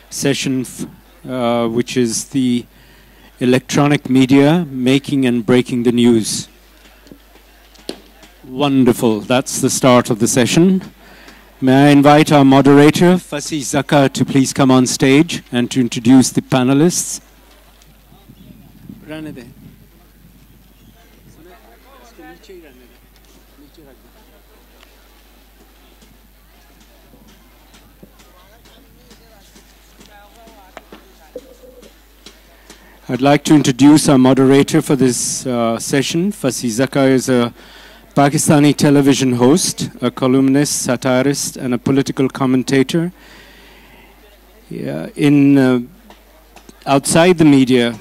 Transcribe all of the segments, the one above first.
session, which is the electronic media making and breaking the news. Wonderful. That's the start of the session. May I invite our moderator, Fasi Zaka, to please come on stage and to introduce the panelists. I'd like to introduce our moderator for this session. Fasi Zaka is a Pakistani television host, a columnist, satirist, and a political commentator. Outside the media,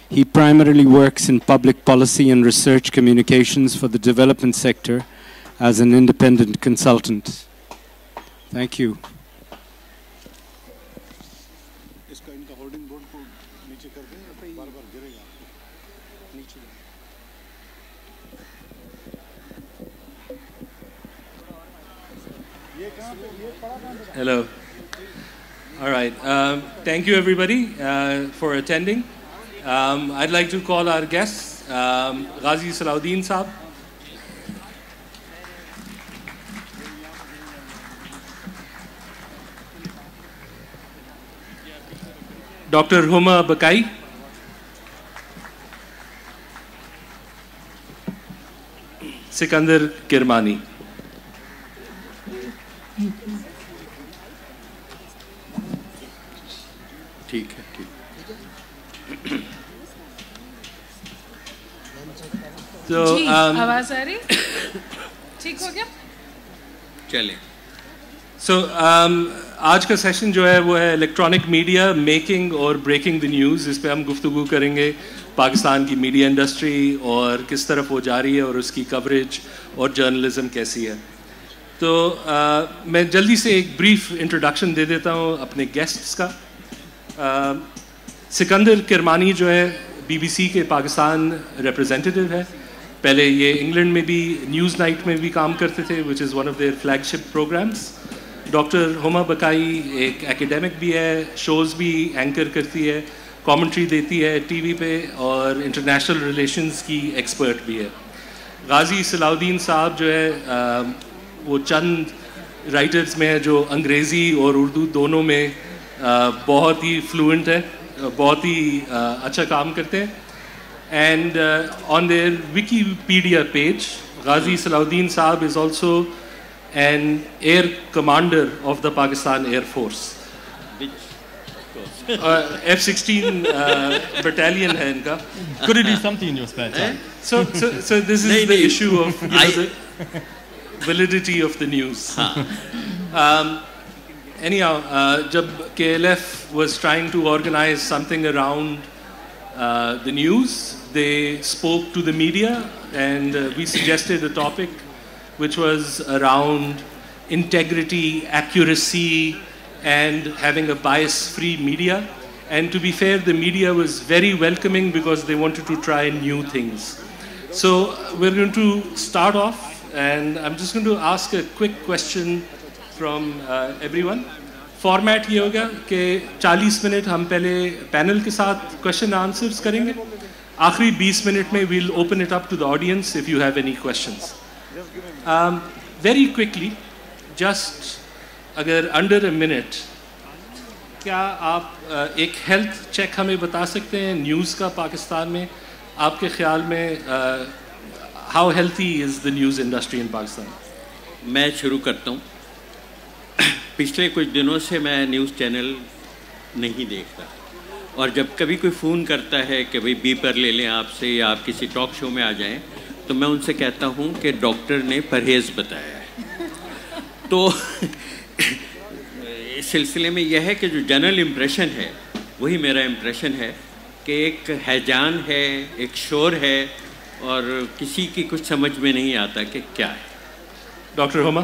he primarily works in public policy and research communications for the development sector as an independent consultant. Thank you. Hello. All right. Thank you, everybody, for attending. I'd like to call our guests, Ghazi Salahuddin Saab, Dr. Huma Bakai, Sikandar Kirmani. ٹھیک ہے تو آواز آ رہی ٹھیک ہو گیا چلیں. سو آج کا سیشن جو ہے وہ ہے الیکٹرانک میڈیا میکنگ اور بریکنگ دی نیوز. اس پہ ہم گفتگو کریں گے پاکستان کی میڈیا انڈسٹری اور کس طرف وہ جا رہی ہے اور اس کی کوریج اور جرنلزم کیسی ہے. تو میں جلدی سے ایک بریف انٹروڈکشن دے دیتا ہوں اپنے گیسٹس کا. سکندر کرمانی جو ہے بی بی سی کے پاکستان ریپرزینٹیو ہے. پہلے یہ انگلینڈ میں بھی نیوز نائٹ میں بھی کام کرتے تھے, which is one of their flagship programs. Doctor Huma Baqai ایک ایکیڈیمک بھی ہے, شوز بھی اینکر کرتی ہے, کامنٹری دیتی ہے ٹی وی پہ, اور انٹرنیشنل ریلیشنز کی ایکسپرٹ بھی ہے. غازی صلاح الدین صاحب جو ہے وہ چند رائٹرز میں ہے جو انگریزی اور اردو دونوں میں بہت ہی فلوئنٹ ہے, بہت ہی اچھا کام کرتے ہیں. And on their Wikipedia page, Ghazi Salahuddin صاحب is also an air commander of the Pakistan Air Force. F-16 battalion ہے ان کا. Could it be something in your spare time? So this is the issue of the validity of the news. Anyhow, jab KLF was trying to organize something around the news, they spoke to the media, and we suggested a topic which was around integrity, accuracy, and having a bias-free media. And to be fair, the media was very welcoming because they wanted to try new things. So we're going to start off, and I'm just going to ask a quick question from everyone. Format یہ ہوگا کہ 40 minute ہم پہلے panel کے ساتھ question answers کریں گے, آخری 20 منٹ میں we'll open it up to the audience if you have any questions. Very quickly, just اگر انڈر اے منٹ, کیا آپ ایک ہیلتھ چیک ہمیں بتا سکتے ہیں نیوز کا پاکستان میں؟ آپ کے خیال میں how healthy is the news industry in Pakistan? میں شروع کرتا ہوں. پچھلے کچھ دنوں سے میں نیوز چینل نہیں دیکھتا, اور جب کبھی کوئی فون کرتا ہے کہ بھئی بیپر لے لیں آپ سے یا آپ کسی ٹاک شو میں آ جائیں, تو میں ان سے کہتا ہوں کہ ڈاکٹر نے پرہیز بتایا ہے. تو اس سلسلے میں یہ ہے کہ جو جنرل امپریشن ہے وہی میرا امپریشن ہے کہ ایک ہیجان ہے, ایک شور ہے, اور کسی کی کچھ سمجھ میں نہیں آتا کہ کیا ہے. ڈاکٹر ہما.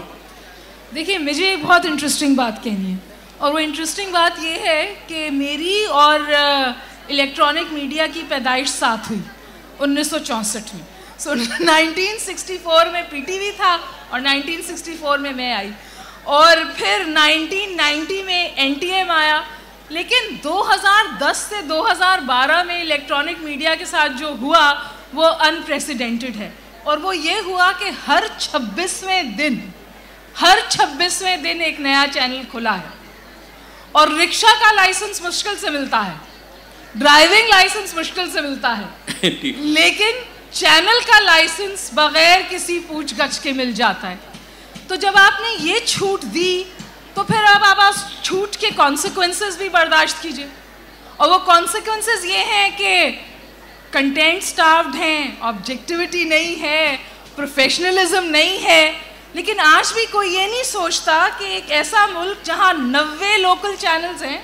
دیکھیے, مجھے بہت انٹرسٹنگ بات کہنی ہے, اور وہ انٹرسٹنگ بات یہ ہے کہ میری اور الیکٹرانک میڈیا کی پیدائش ساتھ ہوئی 1964 میں. سو 1964 میں پی ٹی وی تھا اور 1964 میں میں آئی, اور پھر 1990 میں این ٹی ایم آیا, لیکن 2010 سے 2012 میں الیکٹرانک میڈیا کے ساتھ جو ہوا وہ انپریسیڈنٹڈ ہے, اور وہ یہ ہوا کہ ہر 26ویں دن ایک نیا چینل کھلا ہے, اور رکشہ کا لائسنس مشکل سے ملتا ہے, ڈرائیونگ لائسنس مشکل سے ملتا ہے, لیکن چینل کا لائسنس بغیر کسی پوچھ گچھ کے مل جاتا ہے. تو جب آپ نے یہ چھوٹ دی تو پھر اب آپ چھوٹ کے کانسیکوینسز بھی برداشت کیجئے, اور وہ کانسیکوینسز یہ ہیں کہ کنٹینٹ سٹارفڈ ہیں, آبجیکٹیوٹی نہیں ہے, پروفیشنلزم نہیں ہے. لیکن آج بھی کوئی یہ نہیں سوچتا کہ ایک ایسا ملک جہاں 90 لوکل چینلز ہیں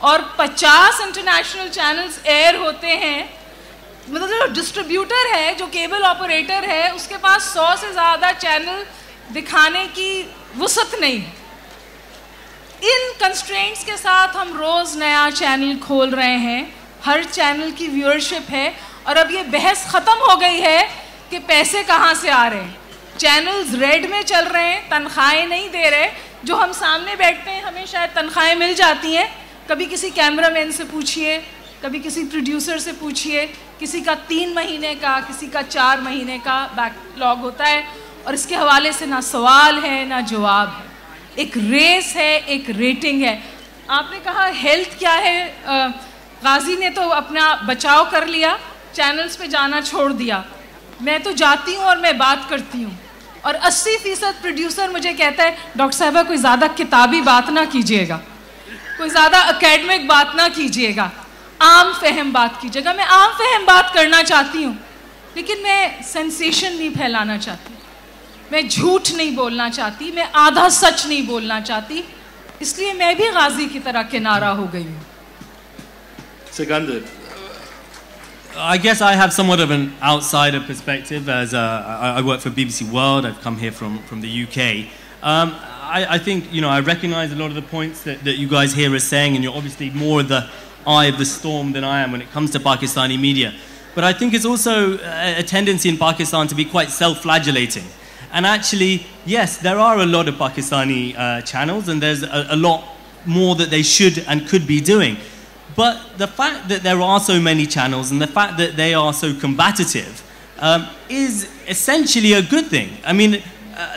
اور 50 انٹرنیشنل چینلز ایئر ہوتے ہیں, مطلب جو ڈسٹریبیوٹر ہے, جو کیبل آپریٹر ہے, اس کے پاس 100 سے زیادہ چینل دکھانے کی وسعت نہیں ہے. ان کنسٹرینٹس کے ساتھ ہم روز نیا چینل کھول رہے ہیں, ہر چینل کی ویورشپ ہے, اور اب یہ بحث ختم ہو گئی ہے کہ پیسے کہاں سے آ رہے ہیں. چینلز ریڈ میں چل رہے ہیں, تنخواہیں نہیں دے رہے. جو ہم سامنے بیٹھتے ہیں ہمیں شاید تنخواہیں مل جاتی ہیں, کبھی کسی کیمرہ مین سے پوچھئے, کبھی کسی پروڈیوسر سے پوچھئے, کسی کا 3 مہینے کا, کسی کا 4 مہینے کا بیک لاگ ہوتا ہے, اور اس کے حوالے سے نہ سوال ہے نہ جواب ہے. ایک ریس ہے, ایک ریٹنگ ہے. آپ نے کہا ہیلتھ کیا ہے, غازی نے تو اپنا بچاؤ کر لیا, چینلز پہ جانا چھوڑ دیا. میں تو جاتی ہوں اور میں بات کرتی ہوں, اور 80% پروڈیوسر مجھے کہتا ہے ڈاکٹر صاحبہ کوئی زیادہ کتابی بات نہ کیجیے گا, کوئی زیادہ اکیڈمک بات نہ کیجیے گا, عام فہم بات کیجیے گا. میں عام فہم بات کرنا چاہتی ہوں, لیکن میں سینسیشن نہیں پھیلانا چاہتی, میں جھوٹ نہیں بولنا چاہتی, میں آدھا سچ نہیں بولنا چاہتی. اس لیے میں بھی غازی کی طرح کنارہ ہو گئی ہوں. Sikandar. I guess I have somewhat of an outsider perspective, as I work for BBC World. I've come here from the UK. I think, I recognize a lot of the points that you guys here are saying, and you're obviously more in the eye of the storm than I am when it comes to Pakistani media. But I think it's also a tendency in Pakistan to be quite self-flagellating. And actually, yes, there are a lot of Pakistani channels, and there's a lot more that they should and could be doing. But the fact that there are so many channels and the fact that they are so combative is essentially a good thing. I mean,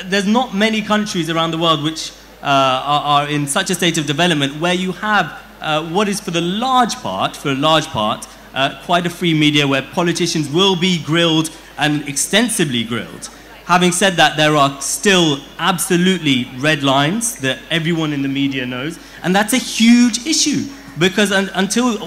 there's not many countries around the world which are in such a state of development where you have what is for a large part, quite a free media where politicians will be grilled and extensively grilled. Having said that, there are still absolutely red lines that everyone in the media knows, and that's a huge issue. Because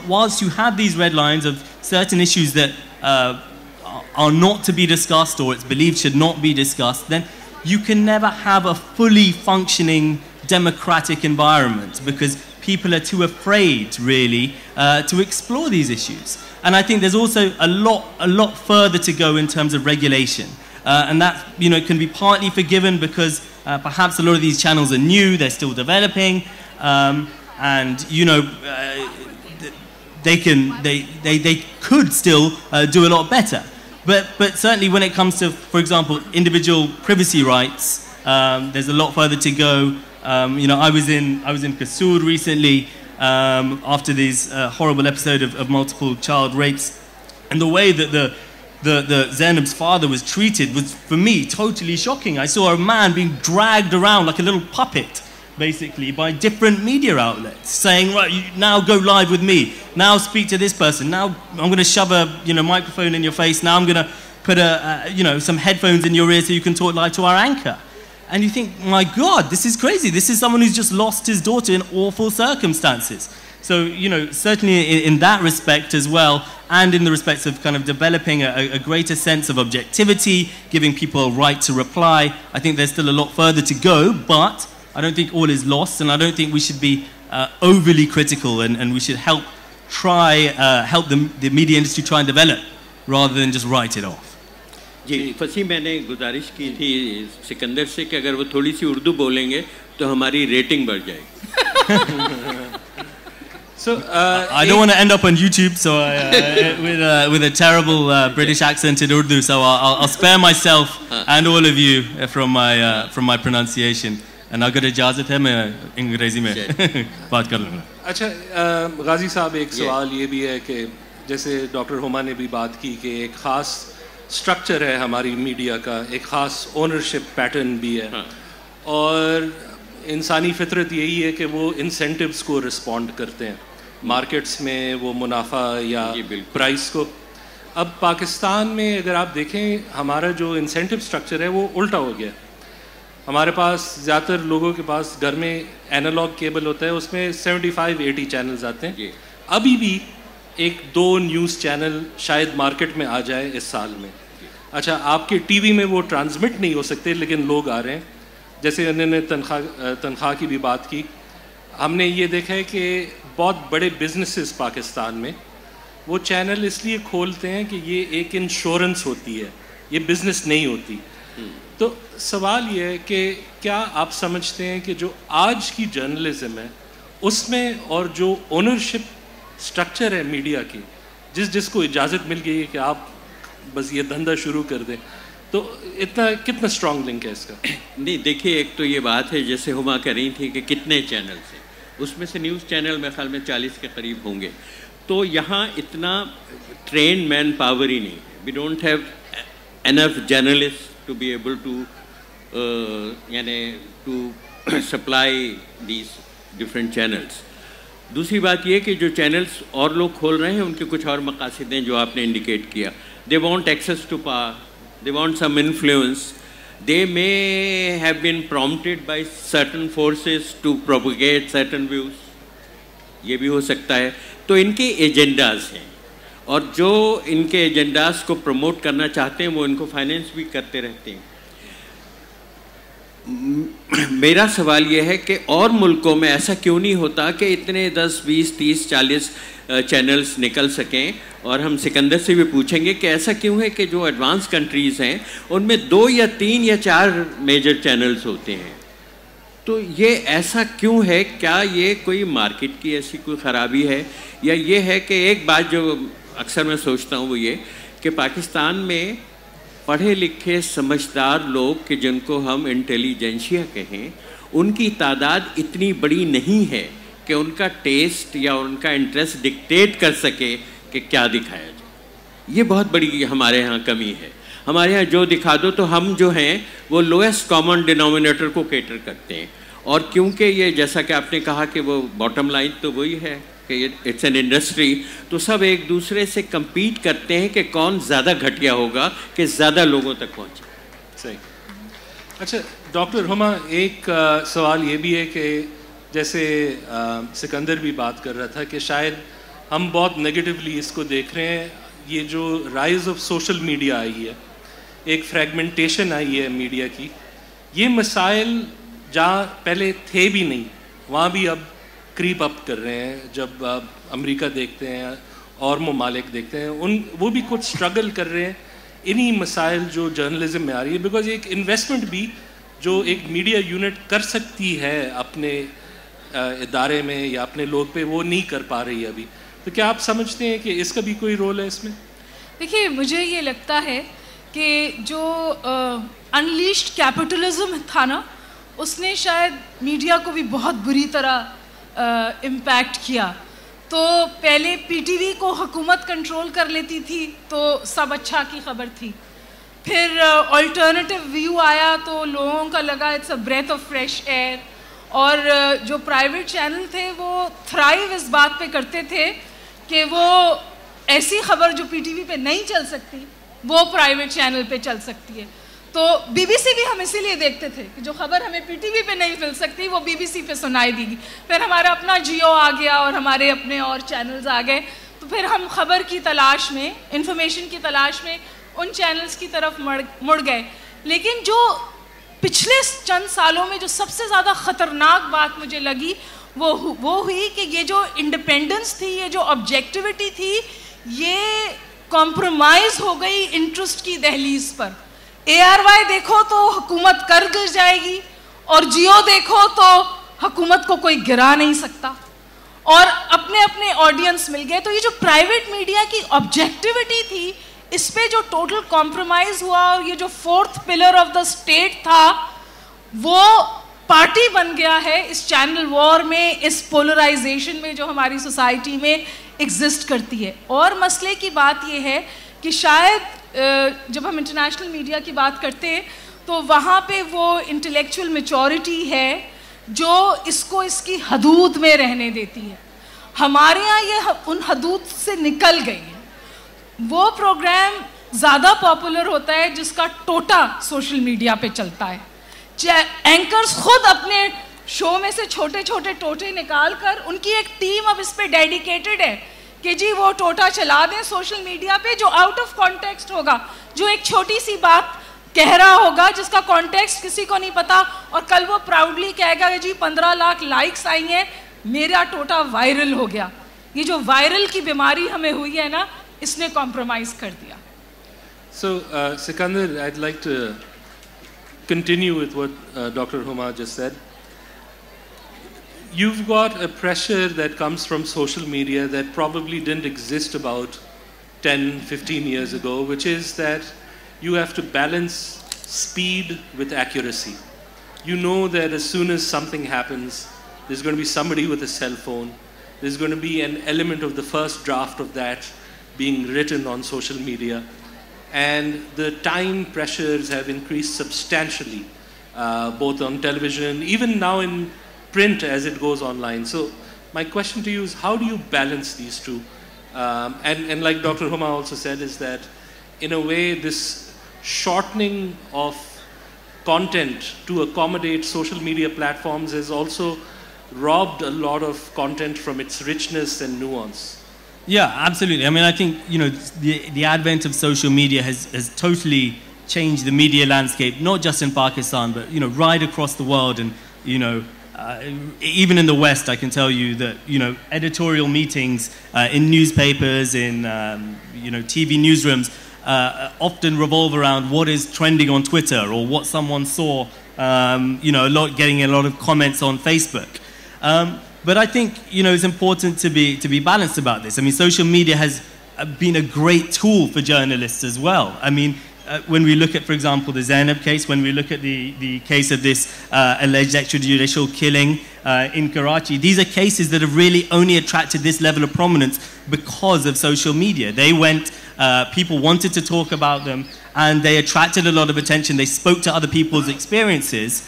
whilst you have these red lines of certain issues that are not to be discussed or it's believed should not be discussed, then you can never have a fully functioning democratic environment because people are too afraid, really, to explore these issues. And I think there's also a lot further to go in terms of regulation. And that, can be partly forgiven because perhaps a lot of these channels are new, they're still developing. And they could still do a lot better, but certainly when it comes to, for example, individual privacy rights, there's a lot further to go. I was in Kasur recently after this horrible episode of multiple child rapes, and the way that the Zainab's father was treated was, for me, totally shocking. I saw a man being dragged around like a little puppet, basically, by different media outlets, saying, right, you now go live with me, now speak to this person, now I'm going to shove a microphone in your face, now I'm going to put some headphones in your ear so you can talk live to our anchor. And you think, my God, this is crazy. This is someone who's just lost his daughter in awful circumstances. So, certainly in that respect as well, and in the respects of kind of developing a greater sense of objectivity, giving people a right to reply, I think there's still a lot further to go, but I don't think all is lost, and I don't think we should be overly critical, and we should help the media industry try and develop, rather than just write it off. جی فصیح میں نے گزارش کی تھی سکندر سے کہ اگر وہ تھوڑی سی اردو بولیں گے تو ہماری ریٹنگ بڑھ جائے گی. So I don't want to end up on YouTube, so with a terrible British accent in Urdu. So I'll spare myself and all of you from my pronunciation. and اگر اجازت ہے میں انگریزی میں بات کر لوں گا. اچھا غازی صاحب ایک سوال یہ بھی ہے کہ جیسے ڈاکٹر ہما نے بھی بات کی کہ ایک خاص سٹرکچر ہے ہماری میڈیا کا, ایک خاص اونرشپ پیٹرن بھی ہے, اور انسانی فطرت یہی ہے کہ وہ انسینٹیوز کو رسپونڈ کرتے ہیں مارکیٹس میں, وہ منافع یا پرائز کو. اب پاکستان میں اگر آپ دیکھیں ہمارا جو انسینٹیو سٹرکچر ہے وہ الٹا ہو گیا. ہمارے پاس زیادہ تر لوگوں کے پاس گھر میں اینالاگ کیبل ہوتا ہے, اس میں 75-80 چینلز آتے ہیں. ابھی بھی 1-2 نیوز چینل شاید مارکیٹ میں آ جائے اس سال میں. اچھا آپ کے ٹی وی میں وہ ٹرانسمٹ نہیں ہو سکتے لیکن لوگ آ رہے ہیں. جیسے انہوں نے تنخواہ کی بھی بات کی, ہم نے یہ دیکھا ہے کہ بہت بڑے بزنسز پاکستان میں وہ چینل اس لیے کھولتے ہیں کہ یہ ایک انشورنس ہوتی ہے, یہ بزنس نہیں ہوتی. تو سوال یہ ہے کہ کیا آپ سمجھتے ہیں کہ جو آج کی جرنلزم ہے اس میں اور جو اونرشپ سٹرکچر ہے میڈیا کی, جس کو اجازت مل گئی ہے کہ آپ بس یہ دھندا شروع کر دیں, تو اتنا کتنا اسٹرانگ لنک ہے اس کا؟ نہیں دیکھیے, ایک تو یہ بات ہے جیسے ہما کر رہی تھی کہ کتنے چینلز ہیں, اس میں سے نیوز چینل میرے خیال میں 40 کے قریب ہوں گے. تو یہاں اتنا ٹرینڈ مین پاور ہی نہیں ہے. We don't have enough journalist to be able to supply these different channels. دوسری بات یہ کہ جو چینلس اور لوگ کھول رہے ہیں ان کے کچھ اور مقاصد ہیں جو آپ نے انڈیکیٹ کیا. They want access to power, they want some influence, they may have been prompted by certain forces to propagate certain views, یہ بھی ہو سکتا ہے. تو ان کے ایجنڈاز ہیں, اور جو ان کے ایجنڈاز کو پروموٹ کرنا چاہتے ہیں وہ ان کو فائنینس بھی کرتے رہتے ہیں. میرا سوال یہ ہے کہ اور ملکوں میں ایسا کیوں نہیں ہوتا کہ اتنے 10, 20, 30, 40 چینلز نکل سکیں, اور ہم سکندر سے بھی پوچھیں گے کہ ایسا کیوں ہے کہ جو ایڈوانس کنٹریز ہیں ان میں 2 یا 3 یا 4 میجر چینلز ہوتے ہیں. تو یہ ایسا کیوں ہے؟ کیا یہ کوئی مارکیٹ کی ایسی کوئی خرابی ہے, یا یہ ہے کہ ایک بات جو اکثر میں سوچتا ہوں وہ یہ کہ پاکستان میں پڑھے لکھے سمجھدار لوگ کہ جن کو ہم انٹیلیجنشیا کہیں, ان کی تعداد اتنی بڑی نہیں ہے کہ ان کا ٹیسٹ یا ان کا انٹرسٹ ڈکٹیٹ کر سکے کہ کیا دکھایا جائے. یہ بہت بڑی ہمارے ہاں کمی ہے. ہمارے ہاں جو دکھا دو تو ہم جو ہیں وہ لویسٹ کامن ڈینومینیٹر کو کیٹر کرتے ہیں. اور کیونکہ یہ جیسا کہ آپ نے کہا کہ وہ باٹم لائن تو وہی ہے کہ اٹس این انڈسٹری, تو سب ایک دوسرے سے کمپیٹ کرتے ہیں کہ کون زیادہ گھٹیا ہوگا کہ زیادہ لوگوں تک پہنچے. صحیح. اچھا ڈاکٹر ہما, ایک سوال یہ بھی ہے کہ جیسے سکندر بھی بات کر رہا تھا کہ شاید ہم بہت نگیٹیولی اس کو دیکھ رہے ہیں. یہ جو رائز آف سوشل میڈیا آئی ہے, ایک فریگمنٹیشن آئی ہے میڈیا کی, یہ مسائل جہاں پہلے تھے بھی نہیں وہاں بھی اب کریپ اپ کر رہے ہیں. جب آپ امریکہ دیکھتے ہیں اور ممالک دیکھتے ہیں, وہ بھی کچھ اسٹرگل کر رہے ہیں انہی مسائل جو جرنلزم میں آ رہی ہے, بیکاز ایک انویسٹمنٹ بھی جو ایک میڈیا یونٹ کر سکتی ہے اپنے ادارے میں یا اپنے لوگ پہ, وہ نہیں کر پا رہی ابھی. تو کیا آپ سمجھتے ہیں کہ اس کا بھی کوئی رول ہے اس میں؟ دیکھیے مجھے یہ لگتا ہے کہ جو انلیشڈ کیپٹلزم تھا نا, اس نے شاید میڈیا کو بھی بہت بری طرح امپیکٹ کیا. تو پہلے پی ٹی وی کو حکومت کنٹرول کر لیتی تھی تو سب اچھا کی خبر تھی. پھر آلٹرنیٹیو ویو آیا تو لوگوں کا لگا it's a breath of fresh air. اور جو پرائیویٹ چینل تھے وہ تھرائیو اس بات پہ کرتے تھے کہ وہ ایسی خبر جو پی ٹی وی پہ نہیں چل سکتی وہ پرائیویٹ چینل پہ چل سکتی ہے. تو بی بی سی بھی ہم اسی لیے دیکھتے تھے کہ جو خبر ہمیں پی ٹی وی پہ نہیں مل سکتی وہ بی بی سی پہ سنائی دی گی. پھر ہمارا اپنا جیو آ گیا اور ہمارے اپنے اور چینلز آ گئے, تو پھر ہم خبر کی تلاش میں, انفارمیشن کی تلاش میں ان چینلز کی طرف مڑ گئے. لیکن جو پچھلے چند سالوں میں جو سب سے زیادہ خطرناک بات مجھے لگی وہ ہوئی کہ یہ جو انڈیپینڈنس تھی, یہ جو آبجیکٹیوٹی تھی, یہ کمپرومائز ہو گئی انٹرسٹ کی دہلیز پر. اے آر وائی دیکھو تو حکومت کر گر جائے گی, اور جیو دیکھو تو حکومت کو کوئی گرا نہیں سکتا, اور اپنے اپنے آڈینس مل گئے. تو یہ جو پرائیویٹ میڈیا کی آبجیکٹیوٹی تھی اس پہ جو ٹوٹل کمپرومائز ہوا, اور یہ جو 4th pillar of the state تھا وہ پارٹی بن گیا ہے اس چینل وار میں, اس پولرائزیشن میں جو ہماری سوسائٹی میں ایگزسٹ کرتی ہے. اور مسئلے کی بات یہ ہے کہ شاید جب ہم انٹرنیشنل میڈیا کی بات کرتے ہیں تو وہاں پہ وہ انٹلیکچوئل میچورٹی ہے جو اس کو اس کی حدود میں رہنے دیتی ہے. ہمارے ہاں یہ ان حدود سے نکل گئی ہے. وہ پروگرام زیادہ پاپولر ہوتا ہے جس کا ٹوٹا سوشل میڈیا پہ چلتا ہے. اینکرز خود اپنے شو میں سے چھوٹے چھوٹے ٹوٹے نکال کر, ان کی ایک ٹیم اب اس پہ ڈیڈیکیٹڈ ہے کہ جی وہ ٹوٹا چلا دیں سوشل میڈیا پہ جو آؤٹ آف کانٹیکسٹ ہوگا, جو ایک چھوٹی سی بات کہہ رہا ہوگا جس کا کانٹیکسٹ کسی کو نہیں پتا, اور کل وہ پراؤڈلی کہے گا کہ جی 15 لاکھ لائکس آئی ہیں, میرا ٹوٹا وائرل ہو گیا. یہ جو وائرل کی بیماری ہمیں ہوئی ہے نا, اس نے کمپرومائز کر دیا. So, Sikandar, I'd like to continue with what Dr. Huma just said. You've got a pressure that comes from social media that probably didn't exist about 10, 15 years ago, which is that you have to balance speed with accuracy. You know that as soon as something happens, there's going to be somebody with a cell phone. There's going to be an element of the first draft of that being written on social media. And the time pressures have increased substantially, both on television, even now in print as it goes online. So my question to you is, how do you balance these two? And like Dr. Huma also said, is that in a way this shortening of content to accommodate social media platforms has also robbed a lot of content from its richness and nuance. Yeah, absolutely. I mean, I think, the advent of social media has totally changed the media landscape, not just in Pakistan, but, right across the world. And, even in the West, I can tell you that, editorial meetings in newspapers, in, TV newsrooms, often revolve around what is trending on Twitter or what someone saw, getting a lot of comments on Facebook. But I think, it's important to be balanced about this. I mean, social media has been a great tool for journalists as well. I mean, when we look at, for example, the Zainab case, when we look at the case of this alleged extrajudicial killing in Karachi, these are cases that have really only attracted this level of prominence because of social media. They went, people wanted to talk about them, and they attracted a lot of attention. They spoke to other people's experiences.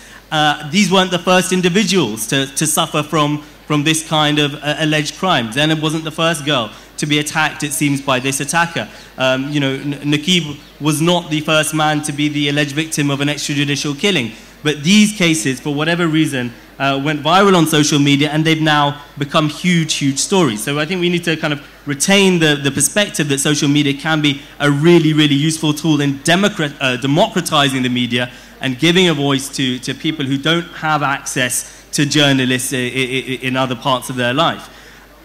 These weren't the first individuals to suffer from this kind of alleged crime. Zainab wasn't the first girl to be attacked, it seems, by this attacker. Naqib was not the first man to be the alleged victim of an extrajudicial killing. But these cases, for whatever reason, went viral on social media, and they've now become huge, huge stories. So I think we need to kind of retain the perspective that social media can be a really, really useful tool in democratizing the media and giving a voice to people who don't have access to journalists in other parts of their life.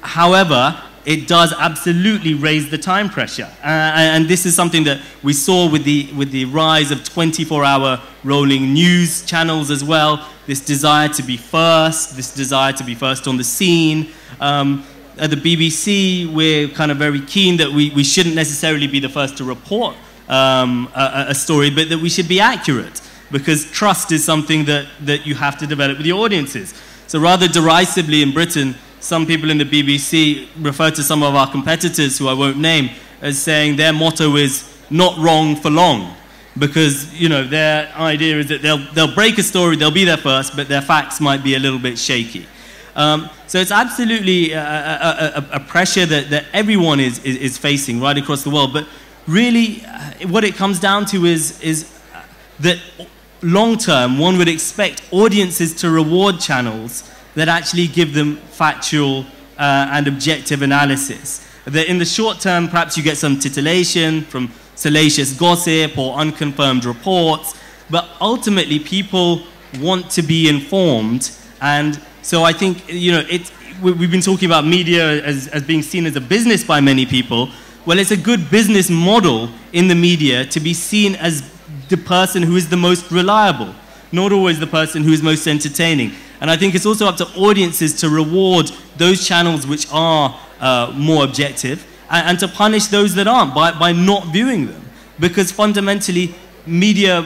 However, it does absolutely raise the time pressure. And this is something that we saw with the rise of 24-hour rolling news channels as well. This desire to be first, this desire to be first on the scene. At the BBC, we're kind of very keen that we shouldn't necessarily be the first to report a story, but that we should be accurate, because trust is something that you have to develop with your audiences. So rather derisively in Britain, some people in the BBC refer to some of our competitors, who I won't name, as saying their motto is not wrong for long. Because, their idea is that they'll break a story, they'll be there first, but their facts might be a little bit shaky. So it's absolutely a pressure that everyone is facing right across the world. But really, what it comes down to is that long term, one would expect audiences to reward channels that actually give them factual and objective analysis. That in the short term, perhaps you get some titillation from salacious gossip or unconfirmed reports, but ultimately people want to be informed. And so I think, we've been talking about media as being seen as a business by many people. Well, it's a good business model in the media to be seen as the person who is the most reliable, not always the person who is most entertaining. And I think it's also up to audiences to reward those channels which are more objective, and to punish those that aren't by not viewing them. Because fundamentally, media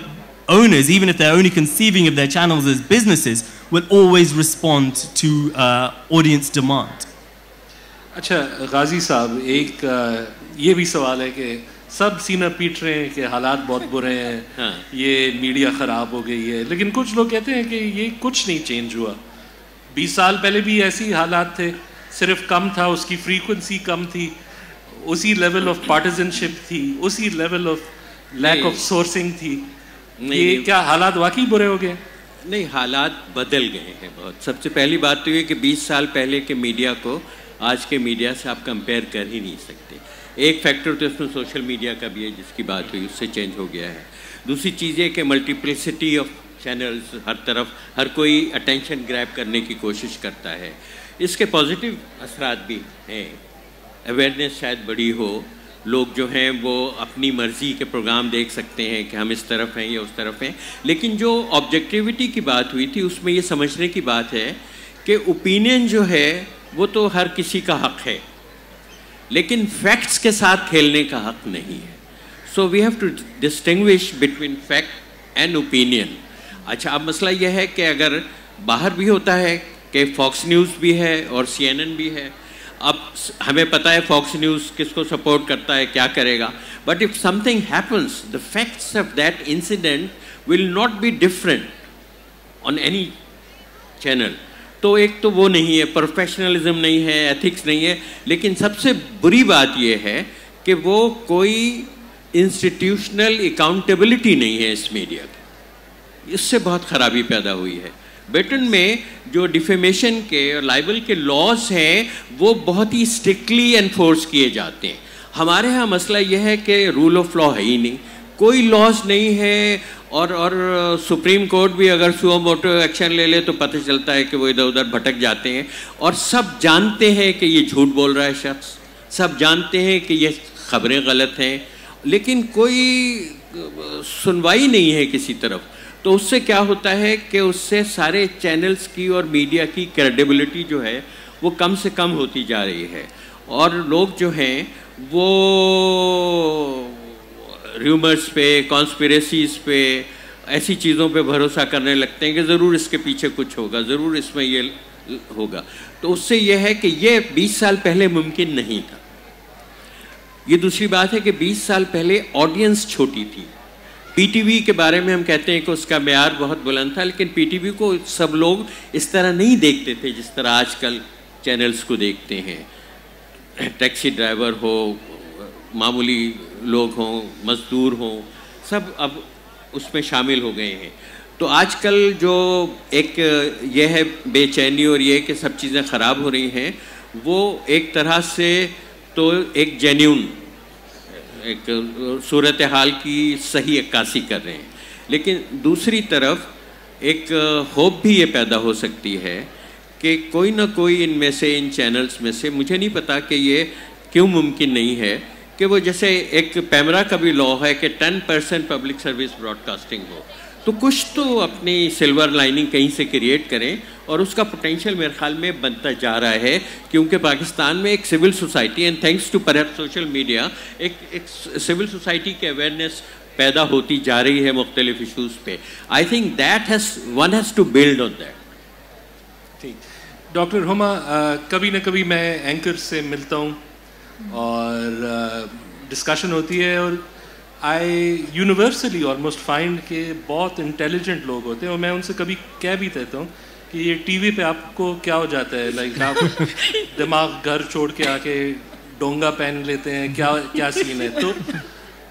owners, even if they're only conceiving of their channels as businesses, will always respond to audience demand. اچھا غازی صاحب، ایک یہ بھی سوال ہے کہ سب سینہ پیٹ رہے ہیں کہ حالات بہت برے ہیں، یہ میڈیا خراب ہو گئی ہے، لیکن کچھ لوگ کہتے ہیں کہ یہ کچھ نہیں چینج ہوا. 20 سال پہلے بھی ایسی حالات تھے، صرف کم تھا، اس کی فریکوینسی کم تھی، اسی لیول آف پارٹیزن شپ تھی، اسی level of lack of sourcing تھی. یہ کیا حالات واقعی برے ہو گئے؟ نہیں، حالات بدل گئے ہیں بہت. سب سے پہلی بات تو یہ کہ 20 سال پہلے کے میڈیا کو آج کے میڈیا سے آپ کمپیئر کر ہی نہیں سکتے. ایک فیکٹر تو اس میں سوشل میڈیا کا بھی ہے جس کی بات ہوئی، اس سے چینج ہو گیا ہے. دوسری چیز یہ کہ ملٹیپلسٹی آف چینلز، ہر طرف ہر کوئی اٹینشن گریب کرنے کی کوشش کرتا ہے. اس کے پازیٹیو اثرات بھی ہیں. اویئرنیس شاید بڑی ہو، لوگ جو ہیں وہ اپنی مرضی کے پروگرام دیکھ سکتے ہیں کہ ہم اس طرف ہیں یا اس طرف ہیں. لیکن جو آبجیکٹیوٹی کی بات ہوئی تھی اس میں یہ سمجھنے کی بات ہے کہ اوپینین جو ہے وہ تو ہر کسی کا حق ہے، لیکن فیکٹس کے ساتھ کھیلنے کا حق نہیں ہے. So we have to distinguish between fact and opinion. اچھا، اب مسئلہ یہ ہے کہ اگر باہر بھی ہوتا ہے کہ فاکس نیوز بھی ہے اور CNN بھی ہے. اب ہمیں پتہ ہے فاکس نیوز کس کو سپورٹ کرتا ہے، کیا کرے گا. But if something happens, the facts of that incident will not be different on any channel. تو ایک تو وہ نہیں ہے، پروفیشنلزم نہیں ہے، ایتھکس نہیں ہے. لیکن سب سے بری بات یہ ہے کہ وہ کوئی انسٹیٹیوشنل اکاؤنٹیبلٹی نہیں ہے اس میڈیا کی. اس سے بہت خرابی پیدا ہوئی ہے. برٹن میں جو ڈیفیمیشن کے اور لائبل کے لاز ہیں وہ بہت ہی اسٹرکٹلی انفورس کیے جاتے ہیں. ہمارے ہاں مسئلہ یہ ہے کہ رول آف لا ہے ہی نہیں، کوئی لاز نہیں ہے. اور سپریم کورٹ بھی اگر سو موٹو ایکشن لے لے تو پتہ چلتا ہے کہ وہ ادھر ادھر بھٹک جاتے ہیں. اور سب جانتے ہیں کہ یہ جھوٹ بول رہا ہے شخص، سب جانتے ہیں کہ یہ خبریں غلط ہیں، لیکن کوئی سنوائی نہیں ہے کسی طرف. تو اس سے کیا ہوتا ہے کہ اس سے سارے چینلز کی اور میڈیا کی کریڈیبلٹی جو ہے وہ کم سے کم ہوتی جا رہی ہے. اور لوگ جو ہیں وہ ریومرز پہ، کانسپیریسیز پہ، ایسی چیزوں پہ بھروسہ کرنے لگتے ہیں کہ ضرور اس کے پیچھے کچھ ہوگا، ضرور اس میں یہ ہوگا. تو اس سے یہ ہے کہ یہ 20 سال پہلے ممکن نہیں تھا. یہ دوسری بات ہے کہ 20 سال پہلے آڈینس چھوٹی تھی. پی ٹی وی کے بارے میں ہم کہتے ہیں کہ اس کا معیار بہت بلند تھا، لیکن پی ٹی وی کو سب لوگ اس طرح نہیں دیکھتے تھے جس طرح آج کل چینلز کو دیکھتے ہیں. ٹیکسی ڈرائیور ہو، معمولی لوگ ہوں، مزدور ہوں، سب اب اس میں شامل ہو گئے ہیں. تو آج کل جو ایک یہ ہے بے چینی اور یہ کہ سب چیزیں خراب ہو رہی ہیں، وہ ایک طرح سے تو ایک جینیون ایک صورتحال کی صحیح عکاسی کر رہے ہیں. لیکن دوسری طرف ایک ہوپ بھی یہ پیدا ہو سکتی ہے کہ کوئی نہ کوئی ان میں سے، ان چینلز میں سے، مجھے نہیں پتا کہ یہ کیوں ممکن نہیں ہے کہ وہ جیسے ایک پیمرا کا بھی لا ہے کہ 10% پبلک سروس براڈ کاسٹنگ ہو، تو کچھ تو اپنی سلور لائننگ کہیں سے کریٹ کریں. اور اس کا پوٹینشیل میرے خیال میں بنتا جا رہا ہے، کیونکہ پاکستان میں ایک civil society, and thanks to perhaps social media, ایک سول سوسائٹی کی اویئرنیس پیدا ہوتی جا رہی ہے مختلف ایشوز پہ. I think that one has to build on that. ٹھیک. ڈاکٹر ہما، کبھی نہ کبھی میں اینکر سے ملتا ہوں اور ڈسکشن ہوتی ہے، اور آئی یونیورسلی آلموسٹ فائنڈ کہ بہت انٹیلیجنٹ لوگ ہوتے ہیں، اور میں ان سے کبھی کہہ بھی دیتا ہوں کہ یہ ٹی وی پہ آپ کو کیا ہو جاتا ہے، لائک آپ دماغ گھر چھوڑ کے آ کے ڈونگا پہن لیتے ہیں، کیا سین ہے. تو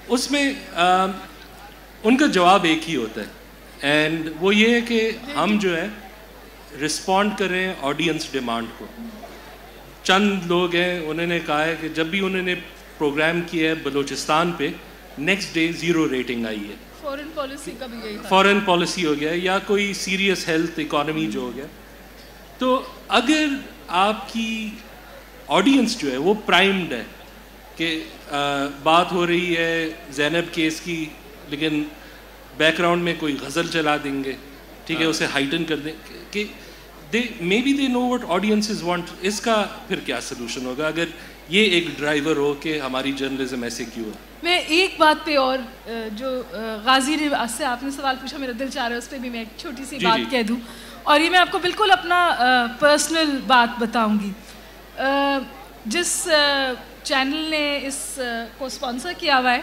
اس میں ان کا جواب ایک ہی ہوتا ہے، اینڈ وہ یہ ہے کہ ہم جو ہے رسپونڈ کر رہے ہیں آڈینس ڈیمانڈ کو. چند لوگ ہیں، انہوں نے کہا ہے کہ جب بھی انہوں نے پروگرام کیا ہے بلوچستان پہ، نیکسٹ ڈے 0 ریٹنگ آئی ہے. فورن پالیسی کا بھی یہی تھا، فورن پالیسی ہو گیا یا کوئی سیریس ہیلتھ اکانومی جو ہو گیا. تو اگر آپ کی آڈینس جو ہے وہ پرائمڈ ہے کہ بات ہو رہی ہے زینب کیس کی، لیکن بیک گراؤنڈ میں کوئی غزل چلا دیں گے، ٹھیک ہے، اسے ہائٹن کر دیں کہ maybe they know what audiences want. اس کا پھر کیا سلوشن ہوگا؟ اگر یہ ایک ڈرائیور ہو کہ ہماری جرنلزم ایسے کیوں ہے. میں ایک بات پہ اور جو غازی نے سے آپ نے سوال پوچھا میرا دل چاہ رہا ہے اس پہ بھی میں ایک چھوٹی سی بات کہہ دوں, اور یہ میں آپ کو بالکل اپنا پرسنل بات بتاؤں گی. جس چینل نے اس کو اسپانسر کیا ہوا ہے,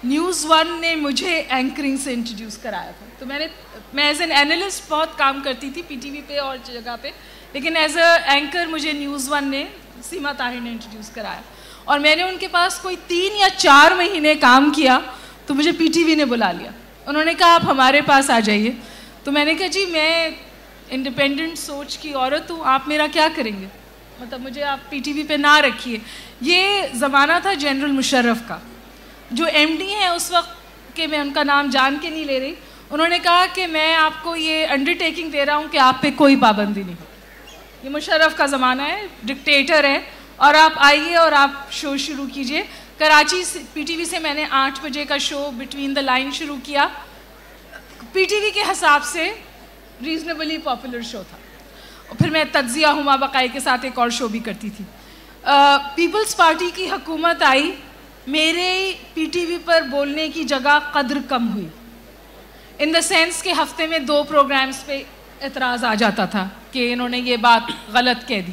نیوز ون نے مجھے اینکرنگ سے انٹروڈیوس کرایا تھا. تو میں ایز این اینالسٹ بہت کام کرتی تھی پی ٹی وی پہ اور جگہ پہ, لیکن ایز اے اینکر مجھے نیوز ون نے سیما طاہر نے انٹروڈیوس کرایا, اور میں نے ان کے پاس کوئی 3 یا 4 مہینے کام کیا تو مجھے پی ٹی وی نے بلا لیا. انہوں نے کہا آپ ہمارے پاس آ جائیے. تو میں نے کہا جی میں انڈیپینڈنٹ سوچ کی عورت ہوں, آپ میرا کیا کریں گے, مطلب مجھے آپ پی ٹی وی پہ نہ رکھیے. یہ زمانہ تھا جنرل مشرف کا, جو ایم ڈی ہیں اس وقت کے, میں ان کا نام جان کے نہیں لے رہی. انہوں نے کہا کہ میں آپ کو یہ انڈرٹیکنگ دے رہا ہوں کہ آپ پہ کوئی پابندی نہیں. یہ مشرف کا زمانہ ہے, ڈکٹیٹر ہے, اور آپ آئیے اور آپ شو شروع کیجئے. کراچی سے پی ٹی وی سے میں نے 8 بجے کا شو بٹوین دا لائن شروع کیا. پی ٹی وی کے حساب سے ریزنیبلی پاپولر شو تھا. اور پھر میں تجزیہ ہما بقائی کے ساتھ ایک اور شو بھی کرتی تھی. پیپلز پارٹی کی حکومت آئی, میرے پی ٹی وی پر بولنے کی جگہ قدر کم ہوئی, ان دا سینس کہ ہفتے میں 2 پروگرامز پہ اعتراض آ جاتا تھا کہ انہوں نے یہ بات غلط کہہ دی.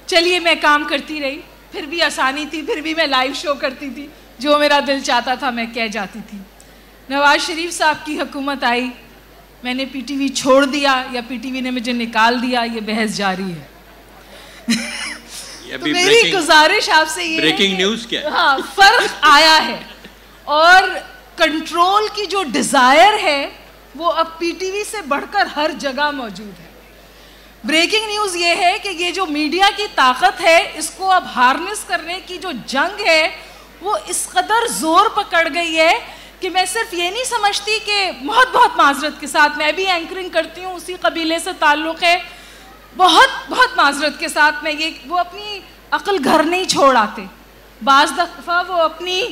چلیے میں کام کرتی رہی, پھر بھی آسانی تھی, پھر بھی میں لائیو شو کرتی تھی, جو میرا دل چاہتا تھا میں کہہ جاتی تھی. نواز شریف صاحب کی حکومت آئی, میں نے پی ٹی وی چھوڑ دیا یا پی ٹی وی نے مجھے نکال دیا, یہ بحث جاری ہے. تو میری گزارش آپ سے یہ بریکنگ نیوز کیا ہے, ہاں فرق آیا ہے, اور کنٹرول کی جو ڈیزائر ہے وہ اب پی ٹی وی سے بڑھ کر ہر جگہ موجود ہے. بریکنگ نیوز یہ ہے کہ یہ جو میڈیا کی طاقت ہے, اس کو اب ہارنس کرنے کی جو جنگ ہے وہ اس قدر زور پکڑ گئی ہے کہ میں صرف یہ نہیں سمجھتی کہ بہت معذرت کے ساتھ, میں بھی اینکرنگ کرتی ہوں, اسی قبیلے سے تعلق ہے, بہت معذرت کے ساتھ میں وہ اپنی عقل گھر نہیں چھوڑ آتے. بعض دفعہ وہ اپنی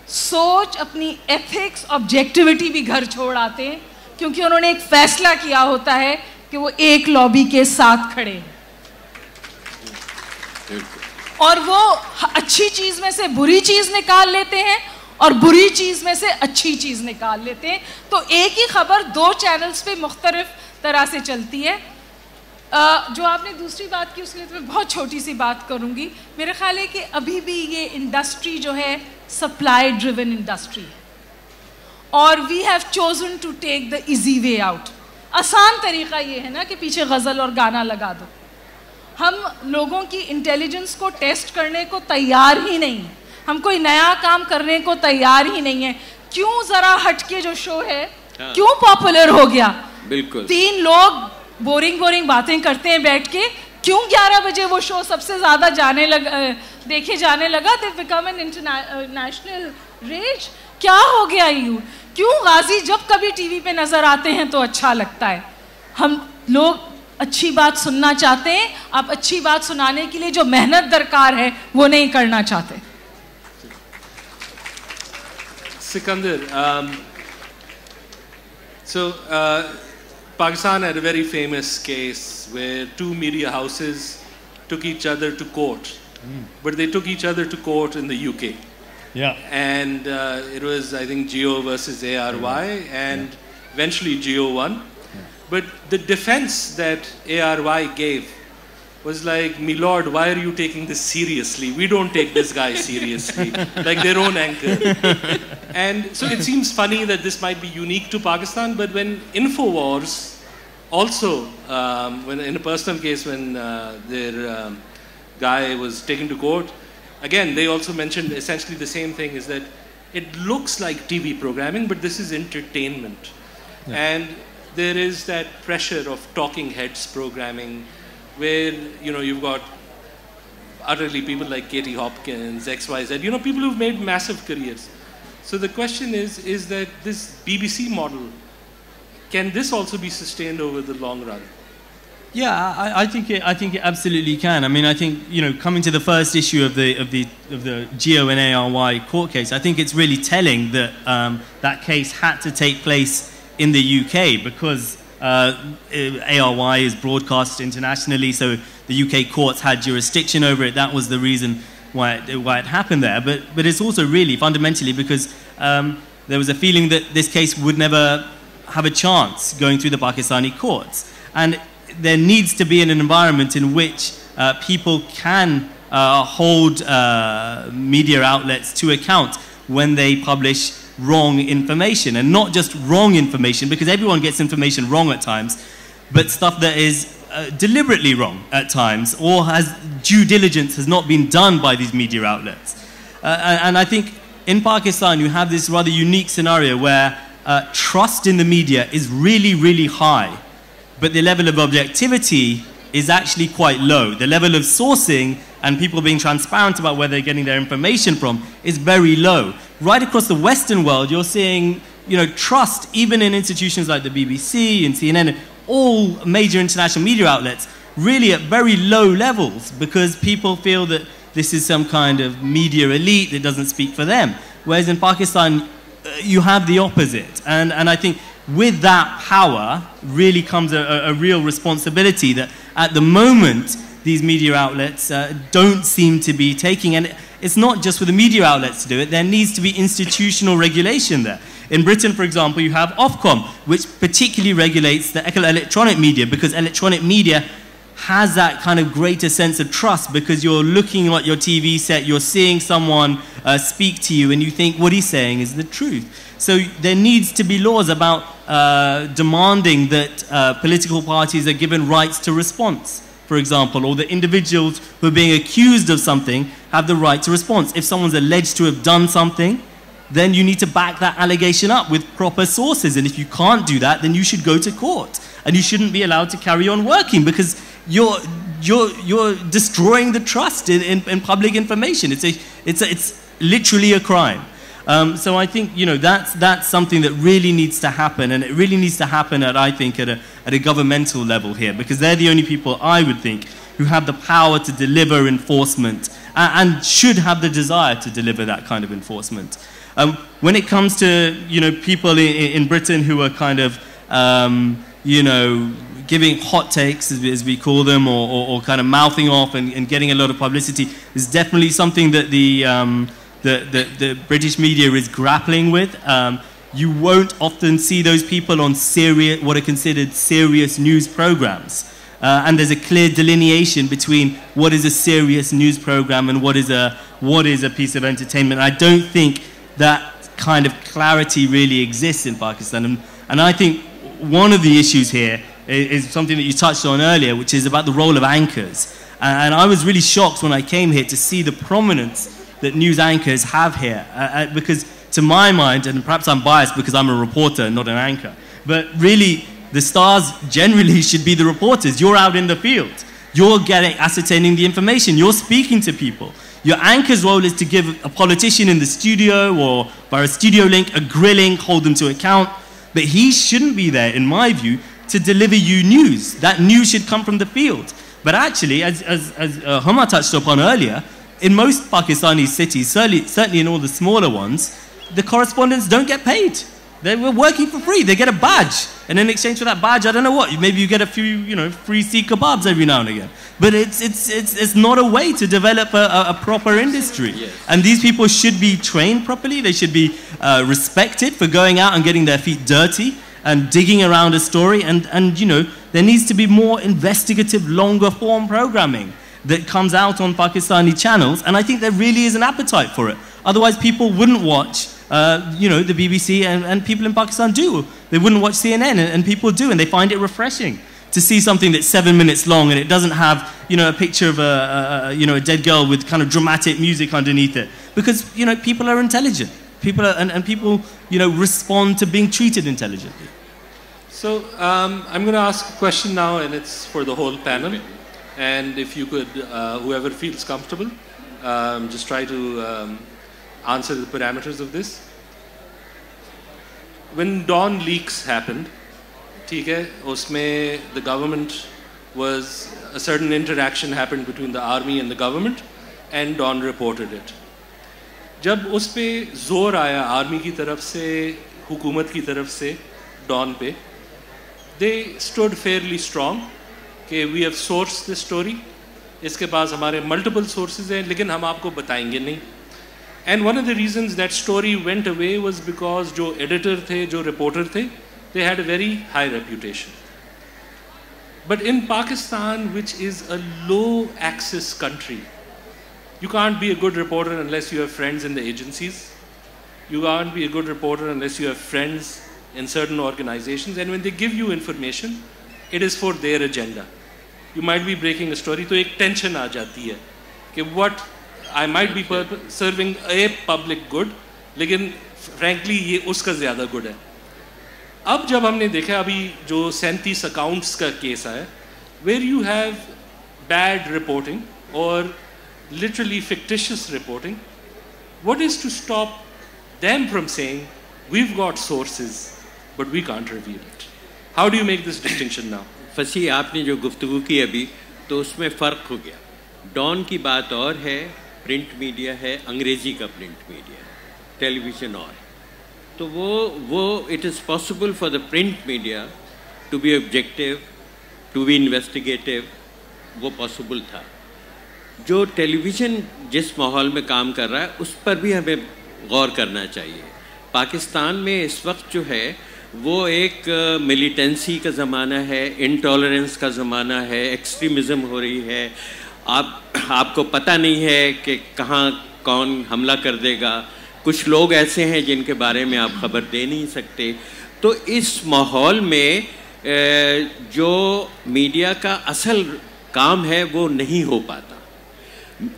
سوچ, اپنی ایتھکس, آبجیکٹیوٹی بھی گھر چھوڑ آتے ہیں, کیونکہ انہوں نے ایک فیصلہ کیا ہوتا ہے کہ وہ ایک لابی کے ساتھ کھڑے ہیں, اور وہ اچھی چیز میں سے بری چیز نکال لیتے ہیں اور بری چیز میں سے اچھی چیز نکال لیتے ہیں. تو ایک ہی خبر 2 چینلز پہ مختلف طرح سے چلتی ہے. جو آپ نے دوسری بات کی اس کے لیے میں بہت چھوٹی سی بات کروں گی. میرا خیال ہے کہ ابھی بھی یہ انڈسٹری جو ہے سپلائی ڈریون انڈسٹری ہے, اور we have chosen to take the easy way out. آسان طریقہ یہ ہے نا کہ پیچھے غزل اور گانا لگا دو. ہم لوگوں کی انٹیلیجنس کو ٹیسٹ کرنے کو تیار ہی نہیں ہیں, ہم کوئی نیا کام کرنے کو تیار ہی نہیں ہیں. کیوں ذرا ہٹ کے جو شو ہے کیوں پاپولر ہو گیا؟ بالکل 3 لوگ بورنگ باتیں کرتے ہیں بیٹھ کے, کیوں 11 بجے وہ شو سب سے زیادہ دیکھے جانے لگا؟ they become an international rage. کیا ہو گیا یوں؟ کیوں غازی جب کبھی ٹی وی پہ نظر آتے ہیں تو اچھا لگتا ہے؟ ہم لوگ اچھی بات سننا چاہتے ہیں, آپ اچھی بات سنانے کے لیے جو محنت درکار ہے وہ نہیں کرنا چاہتے. Sikandar, Pakistan had a very famous case where 2 media houses took each other to court, but they took each other to court in the UK. Yeah. And it was, I think, Geo versus ARY, and eventually Geo won. But the defense that ARY gave was like, "Me lord, why are you taking this seriously? We don't take this guy seriously." Like their own anchor. And so it seems funny that this might be unique to Pakistan, but when Infowars also, when in a personal case, when their guy was taken to court, again, they also mentioned essentially the same thing, is that it looks like TV programming, but this is entertainment. Yeah. And there is that pressure of talking heads programming, where, you know, you've got utterly people like Katie Hopkins, XYZ, you know, people who've made massive careers. So the question is that this BBC model, can this also be sustained over the long run? Yeah, I think it absolutely can. I mean, I think, you know, coming to the first issue of the Geo and ARY court case, I think it's really telling that that case had to take place in the UK because ARY is broadcast internationally, so the UK courts had jurisdiction over it. That was the reason why it happened there. But it's also really fundamentally because there was a feeling that this case would never have a chance going through the Pakistani courts. And there needs to be an environment in which people can hold media outlets to account when they publish wrong information. And not just wrong information, because everyone gets information wrong at times, but stuff that is deliberately wrong at times, or has due diligence has not been done by these media outlets. And I think in Pakistan you have this rather unique scenario where trust in the media is really, really high, but the level of objectivity is actually quite low. The level of sourcing and people being transparent about where they're getting their information from is very low. Right across the Western world, you're seeing, trust even in institutions like the BBC and CNN, all major international media outlets, really at very low levels, because people feel that this is some kind of media elite that doesn't speak for them. Whereas in Pakistan, you have the opposite. And I think with that power really comes a real responsibility that at the moment these media outlets don't seem to be taking. And it's not just for the media outlets to do it, there needs to be institutional regulation there. In Britain, for example, you have Ofcom, which particularly regulates the electronic media, because electronic media has that kind of greater sense of trust, because you're looking at your TV set, you're seeing someone speak to you, and you think what he's saying is the truth. So there needs to be laws about demanding that political parties are given rights to response, for example, or that individuals who are being accused of something have the right to response. If someone's alleged to have done something, then you need to back that allegation up with proper sources. And if you can't do that, then you should go to court. And you shouldn't be allowed to carry on working, because you're destroying the trust in public information. It's literally a crime. So I think that's something that really needs to happen, and it really needs to happen at a governmental level here, because they're the only people, I would think, who have the power to deliver enforcement and should have the desire to deliver that kind of enforcement. When it comes to people in Britain who are kind of giving hot takes, as we call them, or kind of mouthing off and getting a lot of publicity, is definitely something that the British media is grappling with. You won't often see those people on what are considered serious news programs. And there's a clear delineation between what is a serious news program and what is a piece of entertainment. I don't think that kind of clarity really exists in Pakistan. And I think one of the issues here is something that you touched on earlier, which is about the role of anchors. And I was really shocked when I came here to see the prominence that news anchors have here. Because to my mind, and perhaps I'm biased because I'm a reporter, not an anchor, but really the stars generally should be the reporters. You're out in the field. You're ascertaining the information. You're speaking to people. Your anchor's role is to give a politician in the studio or via a studio link a grilling, hold them to account. But he shouldn't be there, in my view, to deliver you news. That news should come from the field. But actually, as Huma touched upon earlier, in most Pakistani cities, certainly in all the smaller ones, the correspondents don't get paid. They were working for free. They get a badge. And in exchange for that badge, I don't know what, maybe you get a few, free sea kebabs every now and again. But it's not a way to develop a proper industry. Yes. And these people should be trained properly. They should be respected for going out and getting their feet dirty and digging around a story. And there needs to be more investigative, longer form programming that comes out on Pakistani channels. And I think there really is an appetite for it. Otherwise, people wouldn't watch the BBC, and people in Pakistan do. They wouldn't watch CNN, and people do, and they find it refreshing to see something that's 7 minutes long and it doesn't have, a picture of a dead girl with kind of dramatic music underneath it. Because, people are intelligent. People respond to being treated intelligently. So I'm going to ask a question now, and it's for the whole panel. And if you could, whoever feels comfortable, just try to answer the parameters of this. When Dawn leaks happened, the government was, a certain interaction happened between the army and the government, and Dawn reported it. जब उस पे जोर आया army की तरफ से, हुकूमत की तरफ से, Dawn पे, they stood fairly strong. Okay, we have sourced this story. اس کے پاس ہمارے ملٹیپل سورسز ہیں, لیکن ہم آپ کو بتائیں گے نہیں. And one of the reasons that story went away was because جو ایڈیٹر تھے, جو رپورٹر تھے, they had a very high reputation. But in Pakistan which is a low access country, you can't be a good reporter unless you have friends in the agencies. You can't be a good reporter unless you have friends in certain organizations. And when they give you information, it is for their agenda. You might be breaking a story, تو ایک tension آ جاتی ہے کہ what I might be serving a public good, لیکن frankly یہ اس کا زیادہ good ہے. اب جب ہم نے دیکھا ابھی جو 37 accounts کا کیس ہے, where you have bad reporting or literally fictitious reporting, what is to stop them from saying we've got sources but we can't reveal it? How do you make this distinction now? فصیح, آپ نے جو گفتگو کی ابھی تو اس میں فرق ہو گیا. ڈان کی بات اور ہے, پرنٹ میڈیا ہے, انگریزی کا پرنٹ میڈیا, ٹیلی ویژن اور. تو وہ it is possible for the print media to be objective, to be investigative, وہ پاسبل تھا. جو ٹیلی ویژن جس ماحول میں کام کر رہا ہے اس پر بھی ہمیں غور کرنا چاہیے. پاکستان میں اس وقت جو ہے وہ ایک ملیٹنسی کا زمانہ ہے, انٹالرنس کا زمانہ ہے, ایکسٹریمزم ہو رہی ہے. آپ کو پتہ نہیں ہے کہ کہاں کون حملہ کر دے گا. کچھ لوگ ایسے ہیں جن کے بارے میں آپ خبر دے نہیں سکتے. تو اس ماحول میں جو میڈیا کا اصل کام ہے وہ نہیں ہو پاتا.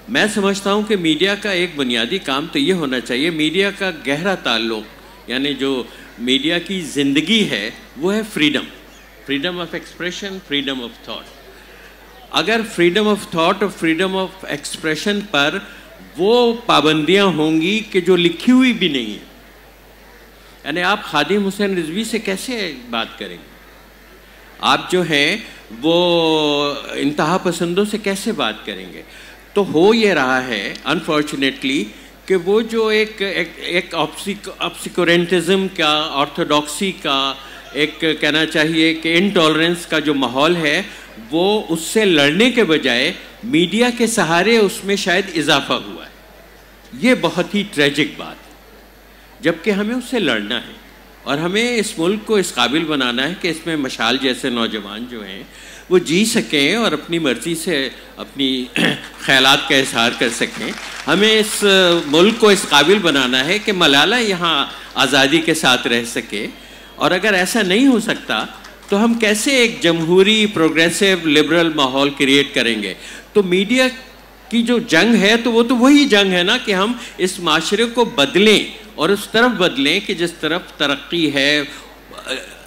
میں سمجھتا ہوں کہ میڈیا کا ایک بنیادی کام تو یہ ہونا چاہیے, میڈیا کا گہرا تعلق یعنی جو میڈیا کی زندگی ہے وہ ہے freedom of expression, freedom of thought. اگر فریڈم آف تھاٹ اور فریڈم آف ایکسپریشن پر وہ پابندیاں ہوں گی کہ جو لکھی ہوئی بھی نہیں ہیں, یعنی آپ خادم حسین رضوی سے کیسے بات کریں گے, آپ جو ہیں وہ انتہا پسندوں سے کیسے بات کریں گے. تو ہو یہ رہا ہے انفارچونیٹلی کہ وہ جو ایک آبسیکورینٹزم کا, آرتھوڈاکسی کا, ایک کہنا چاہیے کہ انٹالرنس کا جو ماحول ہے وہ اس سے لڑنے کے بجائے میڈیا کے سہارے اس میں شاید اضافہ ہوا ہے. یہ بہت ہی ٹریجک بات ہے, جبکہ ہمیں اس سے لڑنا ہے اور ہمیں اس ملک کو اس قابل بنانا ہے کہ اس میں مشال جیسے نوجوان جو ہیں وہ جی سکیں اور اپنی مرضی سے اپنی خیالات کا اظہار کر سکیں. ہمیں اس ملک کو اس قابل بنانا ہے کہ ملالہ یہاں آزادی کے ساتھ رہ سکے. اور اگر ایسا نہیں ہو سکتا تو ہم کیسے ایک جمہوری پروگریسو لبرل ماحول کریٹ کریں گے. تو میڈیا کی جو جنگ ہے تو وہ وہی جنگ ہے نا کہ ہم اس معاشرے کو بدلیں اور اس طرف بدلیں کہ جس طرف ترقی ہے,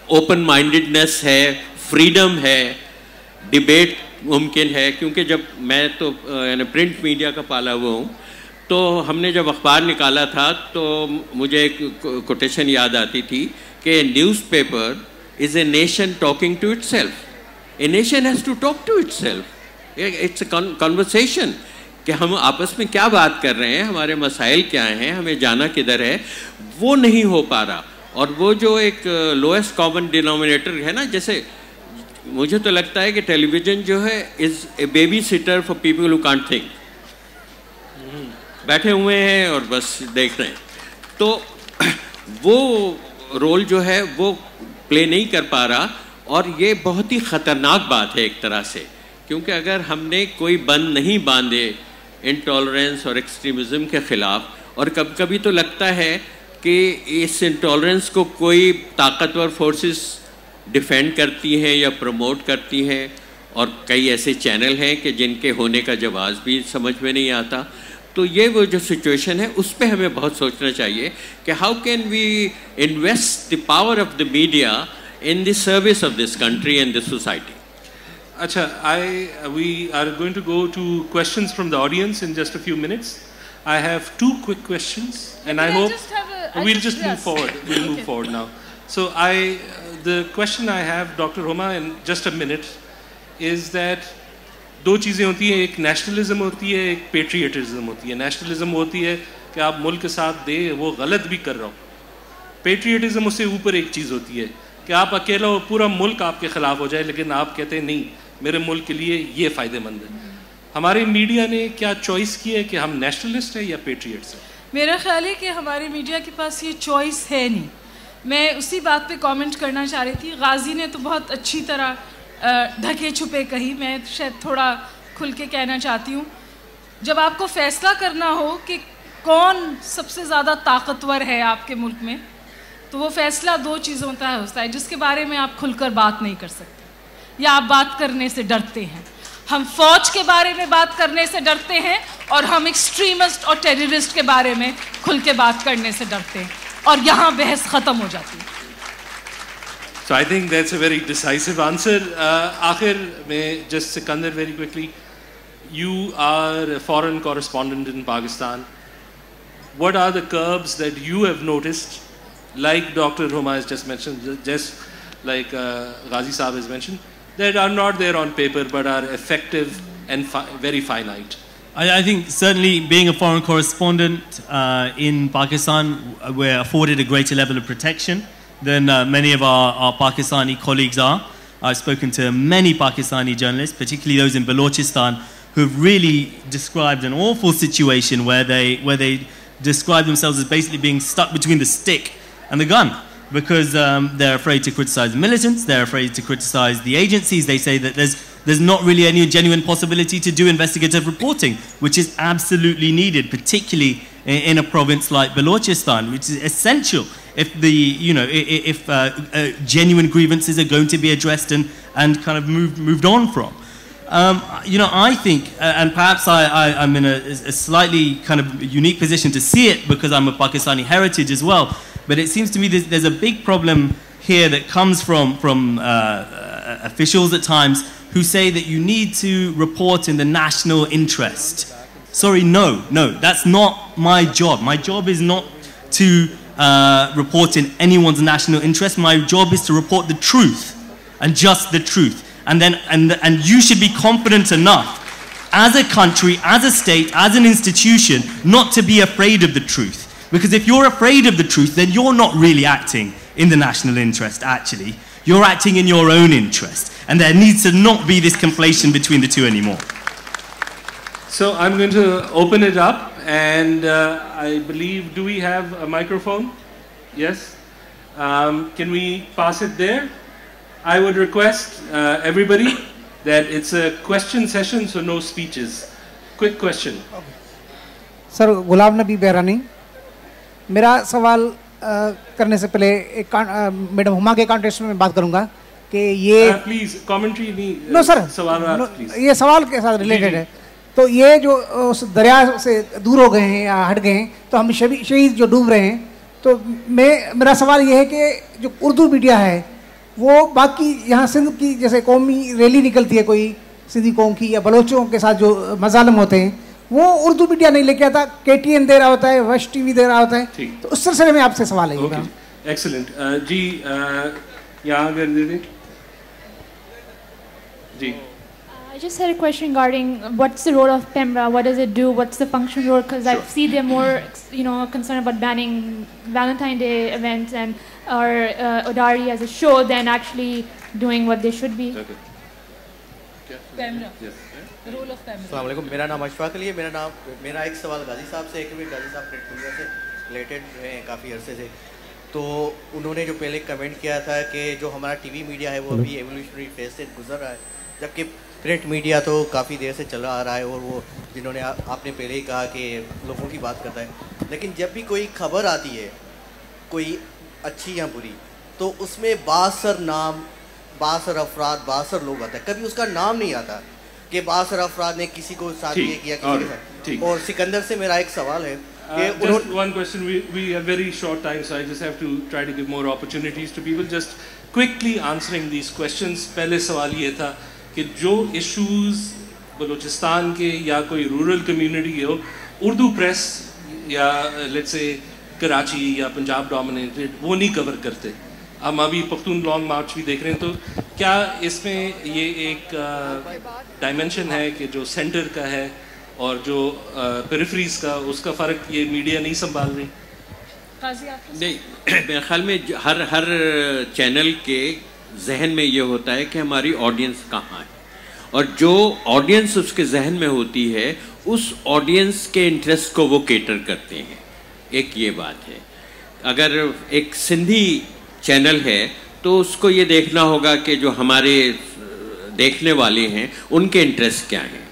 اوپن مائنڈڈنس ہے, فریڈم ہے, ڈیبیٹ ممکن ہے. کیونکہ جب میں تو یعنی پرنٹ میڈیا کا پالا ہوا ہوں, تو ہم نے جب اخبار نکالا تھا تو مجھے ایک کوٹیشن یاد آتی تھی کہ newspaper is a nation talking to itself. A nation has to talk to itself. It's a conversation کہ ہم آپس میں کیا بات کر رہے ہیں, ہمارے مسائل کیا ہیں, ہمیں جانا کدھر ہے, وہ نہیں ہو پا رہا. اور وہ جو ایک لوئسٹ کامن ڈینومینیٹر ہے نا, جیسے مجھے تو لگتا ہے کہ ٹیلی ویژن جو ہے is a babysitter for people who can't think. بیٹھے ہوئے ہیں اور بس دیکھ رہے ہیں. تو وہ رول جو ہے وہ پلے نہیں کر پا رہا. اور یہ بہت ہی خطرناک بات ہے ایک طرح سے, کیونکہ اگر ہم نے کوئی بند نہیں باندھے انٹالرنس اور ایکسٹریمزم کے خلاف, اور کبھی کبھی تو لگتا ہے کہ اس انٹالرنس کو کوئی طاقتور فورسز ڈیفینڈ کرتی ہیں یا پروموٹ کرتی ہیں, اور کئی ایسے چینل ہیں کہ جن کے ہونے کا جواز بھی سمجھ میں نہیں آتا. تو یہ وہ جو سچویشن ہے اس پہ ہمیں بہت سوچنا چاہیے کہ how can we invest the power of the media in the service of this country and this society. Acha, we are going to go to questions from the audience in just a few minutes. I have two quick questions, and I hope we'll just move forward. We'll move forward now. So the question I have, Dr. Homa, in just a minute, is that دو چیزیں ہوتی ہیں, ایک nationalism ہوتی ہے, ایک patriotism ہوتی ہے. Nationalism ہوتی ہے کہ آپ ملک کے ساتھ دے وہ غلط بھی کر رہا ہو. پیٹریٹزم اس سے اوپر ایک چیز ہوتی ہے کہ آپ اکیلا ہو, پورا ملک آپ کے خلاف ہو جائے, لیکن آپ کہتے ہیں نہیں, میرے ملک کے لیے یہ فائدہ مند ہے. ہمارے میڈیا نے کیا چوائس کی ہے کہ ہم نیشنلسٹ ہیں یا پیٹریٹس ہیں؟ میرا خیال ہے کہ ہماری میڈیا کے پاس یہ چوائس ہے نہیں. میں اسی بات پہ کامنٹ کرنا چاہ رہی تھی. غازی نے تو بہت اچھی طرح ڈھکے چھپے کہی, میں شاید تھوڑا کھل کے کہنا چاہتی ہوں. جب آپ کو فیصلہ کرنا ہو کہ کون سب سے زیادہ طاقتور ہے آپ کے ملک میں, تو وہ فیصلہ دو چیزوں کا ہوتا ہے جس کے بارے میں آپ کھل کر بات نہیں کر سکتے یا آپ بات کرنے سے ڈرتے ہیں. ہم فوج کے بارے میں بات کرنے سے ڈرتے ہیں اور ہم ایکسٹریمسٹ اور ٹیررسٹ کے بارے میں کھل کے بات کرنے سے ڈرتے ہیں, اور یہاں بحث ختم ہو جاتی ہے. So I think that's a very decisive answer. آخر میں just Sikandar very quickly, you are a foreign correspondent in Pakistan. What are the curbs that you have noticed, like Dr. Huma has just mentioned, just like Ghazi Saab has mentioned, that are not there on paper but are effective and very finite? I think certainly being a foreign correspondent in Pakistan, we're afforded a greater level of protection than many of our Pakistani colleagues are. I've spoken to many Pakistani journalists, particularly those in Balochistan, who've really described an awful situation where they describe themselves as basically being stuck between the stick and the gun, because they're afraid to criticize the militants, they're afraid to criticize the agencies. They say that there's not really any genuine possibility to do investigative reporting, which is absolutely needed, particularly in a province like Balochistan, which is essential if genuine grievances are going to be addressed and kind of moved on from. I think, and perhaps I'm in a slightly kind of unique position to see it because I'm of Pakistani heritage as well, but it seems to me there's a big problem here that comes from officials at times who say that you need to report in the national interest. Sorry, no, that's not my job. My job is not to report in anyone's national interest. My job is to report the truth and just the truth. And you should be confident enough as a country, as a state, as an institution, not to be afraid of the truth. Because if you're afraid of the truth, then you're not really acting in the national interest, actually. You're acting in your own interest. And there needs to not be this conflation between the two anymore. So I'm going to open it up, and I believe, do we have a microphone? Yes? Can we pass it there? I would request everybody that it's a question session, so no speeches. Quick question. Sir, Ghulam Nabi Behrani. میرا سوال کرنے سے پہلے madam ہما کے context میں بات کروں گا کہ یہ پلیز کامنٹری نہیں نو سر یہ سوال کے ساتھ ریلیٹڈ ہے. تو یہ جو اس دریا سے دور ہو گئے ہیں یا ہٹ گئے ہیں, تو ہم شہید جو ڈوب رہے ہیں, تو میرا سوال یہ ہے کہ جو اردو میڈیا ہے وہ باقی یہاں سندھ کی جیسے قومی ریلی نکلتی ہے کوئی سندھی قوم کی یا بلوچوں کے ساتھ جو مظالم ہوتے ہیں, وہ اردو میڈیا نہیں لے کے آتا, کے ٹی این دے رہا ہوتا ہے, وش ٹی وی دے رہا ہوتا ہے. تو اس سلسلے میں آپ سے سوال ہے. ایکسلنٹ جی, یہاں اگر دے دیں جی. I just had a question regarding what's the role of PEMRA, what does it do, what's the function role, because I see they're more concerned about banning Valentine Day events and or Odari as a show than actually doing what they should be. PEMRA. Yes. Role of family. السلام علیکم, میرا نام اشفاق علی ہے. میرا ایک سوال غازی صاحب سے ہے کہ غازی صاحب پرنٹ میڈیا سے ریلیٹڈ رہے ہیں کافی عرصے سے, تو انہوں نے جو پہلے کمنٹ کیا تھا کہ جو ہمارا ٹی وی میڈیا ہے وہ ابھی ایولیوشنری فیز سے گزر رہا ہے, جبکہ پرنٹ میڈیا تو کافی دیر سے چلا آ رہا ہے, اور وہ جنہوں نے آپ نے پہلے ہی کہا کہ لوگوں کی بات کرتا ہے. لیکن جب بھی کوئی خبر آتی ہے کوئی اچھی یا بری, تو اس میں باثر نام, باثر افراد, باثر لوگ آتا ہے, کبھی اس کا نام نہیں آتا کہ باثر افراد نے کسی کو ساتھ یہ کیا کسی کے ساتھ. اور سکندر سے میرا ایک سوال ہے کہ just one question, we have very short time, so I just have to try to give more opportunities to people. Just quickly answering these questions. پہلے سوال یہ تھا کہ جو ایشوز بلوچستان کے یا کوئی رورل کمیونٹی ہو, اردو پریس یا لیٹس سے کراچی یا پنجاب ڈومینیٹڈ, وہ نہیں کور کرتے. ہم ابھی پختون لانگ مارچ بھی دیکھ رہے ہیں, تو کیا اس میں یہ ایک ڈائمنشن ہے کہ جو سینٹر کا ہے اور جو پیریفریز کا, اس کا فرق یہ میڈیا نہیں سنبھال رہی؟ نہیں, میرے خیال میں ہر چینل کے ذہن میں یہ ہوتا ہے کہ ہماری آڈینس کہاں ہے, اور جو آڈینس اس کے ذہن میں ہوتی ہے اس آڈینس کے انٹرسٹ کو وہ کیٹر کرتے ہیں. ایک یہ بات ہے. اگر ایک سندھی چینل ہے تو اس کو یہ دیکھنا ہوگا کہ جو ہمارے دیکھنے والے ہیں ان کے انٹرسٹ کیا ہیں,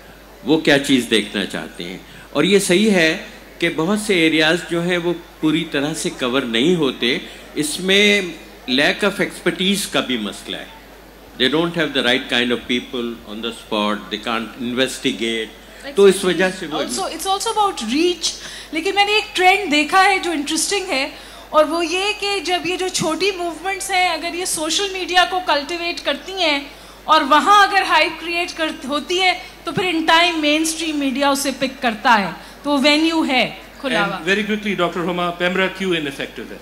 وہ کیا چیز دیکھنا چاہتے ہیں. اور یہ صحیح ہے کہ بہت سے ایریاز جو ہیں وہ پوری طرح سے کور نہیں ہوتے. اس میں لیک آف ایکسپرٹیز کا بھی مسئلہ ہے. They don't have the right kind of people on the spot. They can't investigate. تو اس وجہ سے it's also about reach. لیکن میں نے ایک ٹرینڈ دیکھا ہے جو انٹرسٹنگ ہے, اور وہ یہ کہ جب یہ جو چھوٹی موومنٹس ہیں اگر یہ سوشل میڈیا کو کلٹیویٹ کرتی ہیں اور وہاں اگر ہائپ کریٹ ہوتی ہے تو پھر in time mainstream media اسے پک کرتا ہے, تو وینیو ہے کھلا ہوا. ویری کوئکلی ڈاکٹر ہما, پیمرا کیوں انفیکٹو ہے؟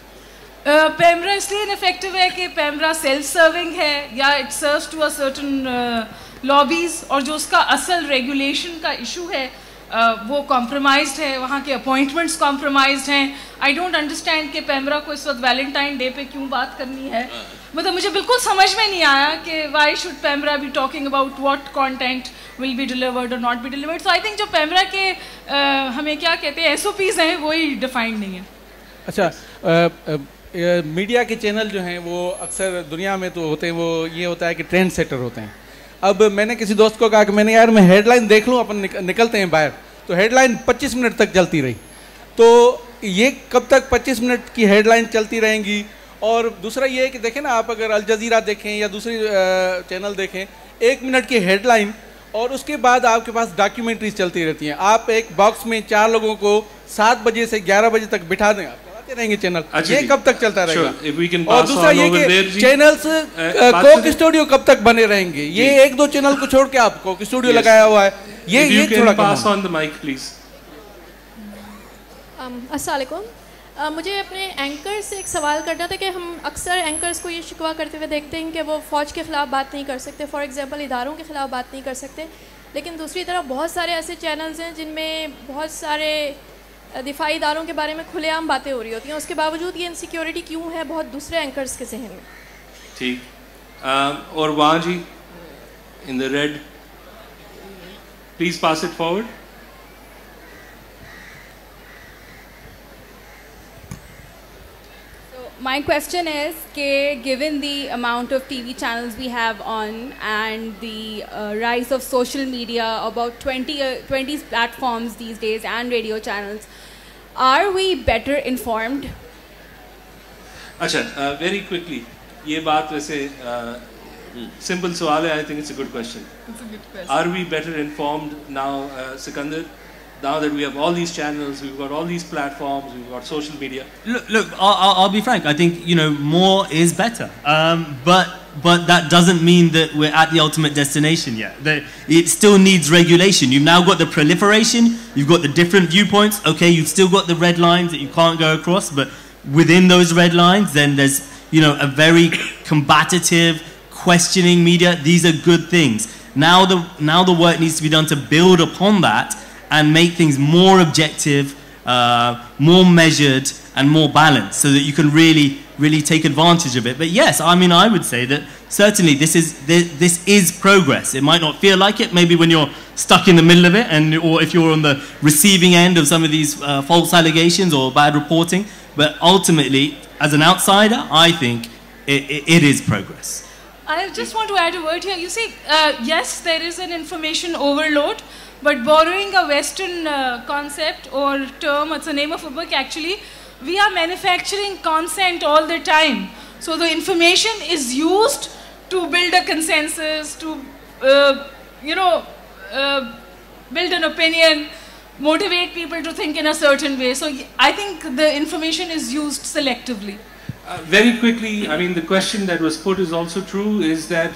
پیمرا اس لیے انفیکٹو ہے کہ پیمرا سیلف سرونگ ہے, یا it serves to a certain lobbies, اور جو اس کا اصل ریگولیشن کا ایشو ہے وہ کمپرومائزڈ ہے, وہاں کے اپوائنٹمنٹس کمپرومائزڈ ہیں. آئی ڈونٹ انڈرسٹینڈ کہ پیمرا کو اس وقت ویلنٹائن ڈے پہ کیوں بات کرنی ہے. مطلب مجھے بالکل سمجھ میں نہیں آیا کہ why should PEMRA be talking about what content will be delivered اور not be delivered. So I think جو پیمرا کے ہمیں کیا کہتے ہیں SOPs ہیں وہی ڈیفائنڈ نہیں ہے. اچھا, میڈیا کے چینل جو ہیں وہ اکثر دنیا میں تو ہوتے ہیں, وہ یہ ہوتا ہے کہ ٹرینڈ سیٹر ہوتے ہیں. اب میں نے کسی دوست کو کہا کہ میں نے یار میں ہیڈ لائن دیکھ لوں, اپن نکلتے ہیں باہر, تو ہیڈ لائن 25 منٹ تک چلتی رہی. تو یہ کب تک 25 منٹ کی ہیڈ لائن چلتی رہیں گی؟ اور دوسرا یہ ہے کہ دیکھیں نا, آپ اگر الجزیرہ دیکھیں یا دوسری چینل دیکھیں, 1 منٹ کی ہیڈ لائن اور اس کے بعد آپ کے پاس ڈاکیومنٹریز چلتی رہتی ہیں. آپ ایک باکس میں 4 لوگوں کو 7 بجے سے 11 بجے تک بٹھا دیں, رہیں گے چینل, یہ کب تک چلتا رہے گا؟ اور دوسرا یہ کہ چینلز کوک اسٹوڈیو کب تک بنے رہیں گے؟ یہ 1-2 چینل کو چھوڑ کے آپ کوک اسٹوڈیو لگایا ہوا ہے, یہ تھوڑا پاس آن دی مائک پلیز. السلام علیکم. مجھے اپنے اینکر سے ایک سوال کرنا تھا کہ ہم اکثر اینکرز کو یہ شکوہ کرتے ہوئے دیکھتے ہیں کہ وہ فوج کے خلاف بات نہیں کر سکتے, فار ایگزامپل اداروں کے خلاف بات نہیں کر سکتے, لیکن دوسری طرف بہت سارے ایسے چینلز ہیں جن میں بہت سارے دفاعی اداروں کے بارے میں کھلے عام باتیں ہو رہی ہوتی ہیں, اس کے باوجود یہ انسیکیورٹی کیوں ہے بہت دوسرے اینکرز کے ذہن میں؟ ٹھیک. اور وہاں جی in the red, please pass it forward. My question is that given the amount of TV channels we have on and the rise of social media, about 20 platforms these days and radio channels, are we better informed? اچھا, very quickly, یہ بات ویسے simple سوال ہے. I think it's a good question. It's a good question. Are we better informed now, Sikandar? Now that we have all these channels, we've got all these platforms, we've got social media. Look, I'll be frank. I think, more is better. But that doesn't mean that we're at the ultimate destination yet. It still needs regulation. You've now got the proliferation, you've got the different viewpoints. Okay, you've still got the red lines that you can't go across, but within those red lines, then there's, a very combative, questioning media. These are good things. Now the work needs to be done to build upon that and make things more objective, more measured and more balanced, so that you can really take advantage of it. But yes, I mean, I would say that certainly this is progress. It might not feel like it maybe when you're stuck in the middle of it, or if you're on the receiving end of some of these false allegations or bad reporting, but ultimately as an outsider I think it is progress. I just want to add a word here. You see, yes, there is an information overload. But borrowing a Western concept or term, it's the name of a book actually, we are manufacturing consent all the time. So the information is used to build a consensus, to, build an opinion, motivate people to think in a certain way. So I think the information is used selectively. Very quickly, I mean, the question that was put is also true, is that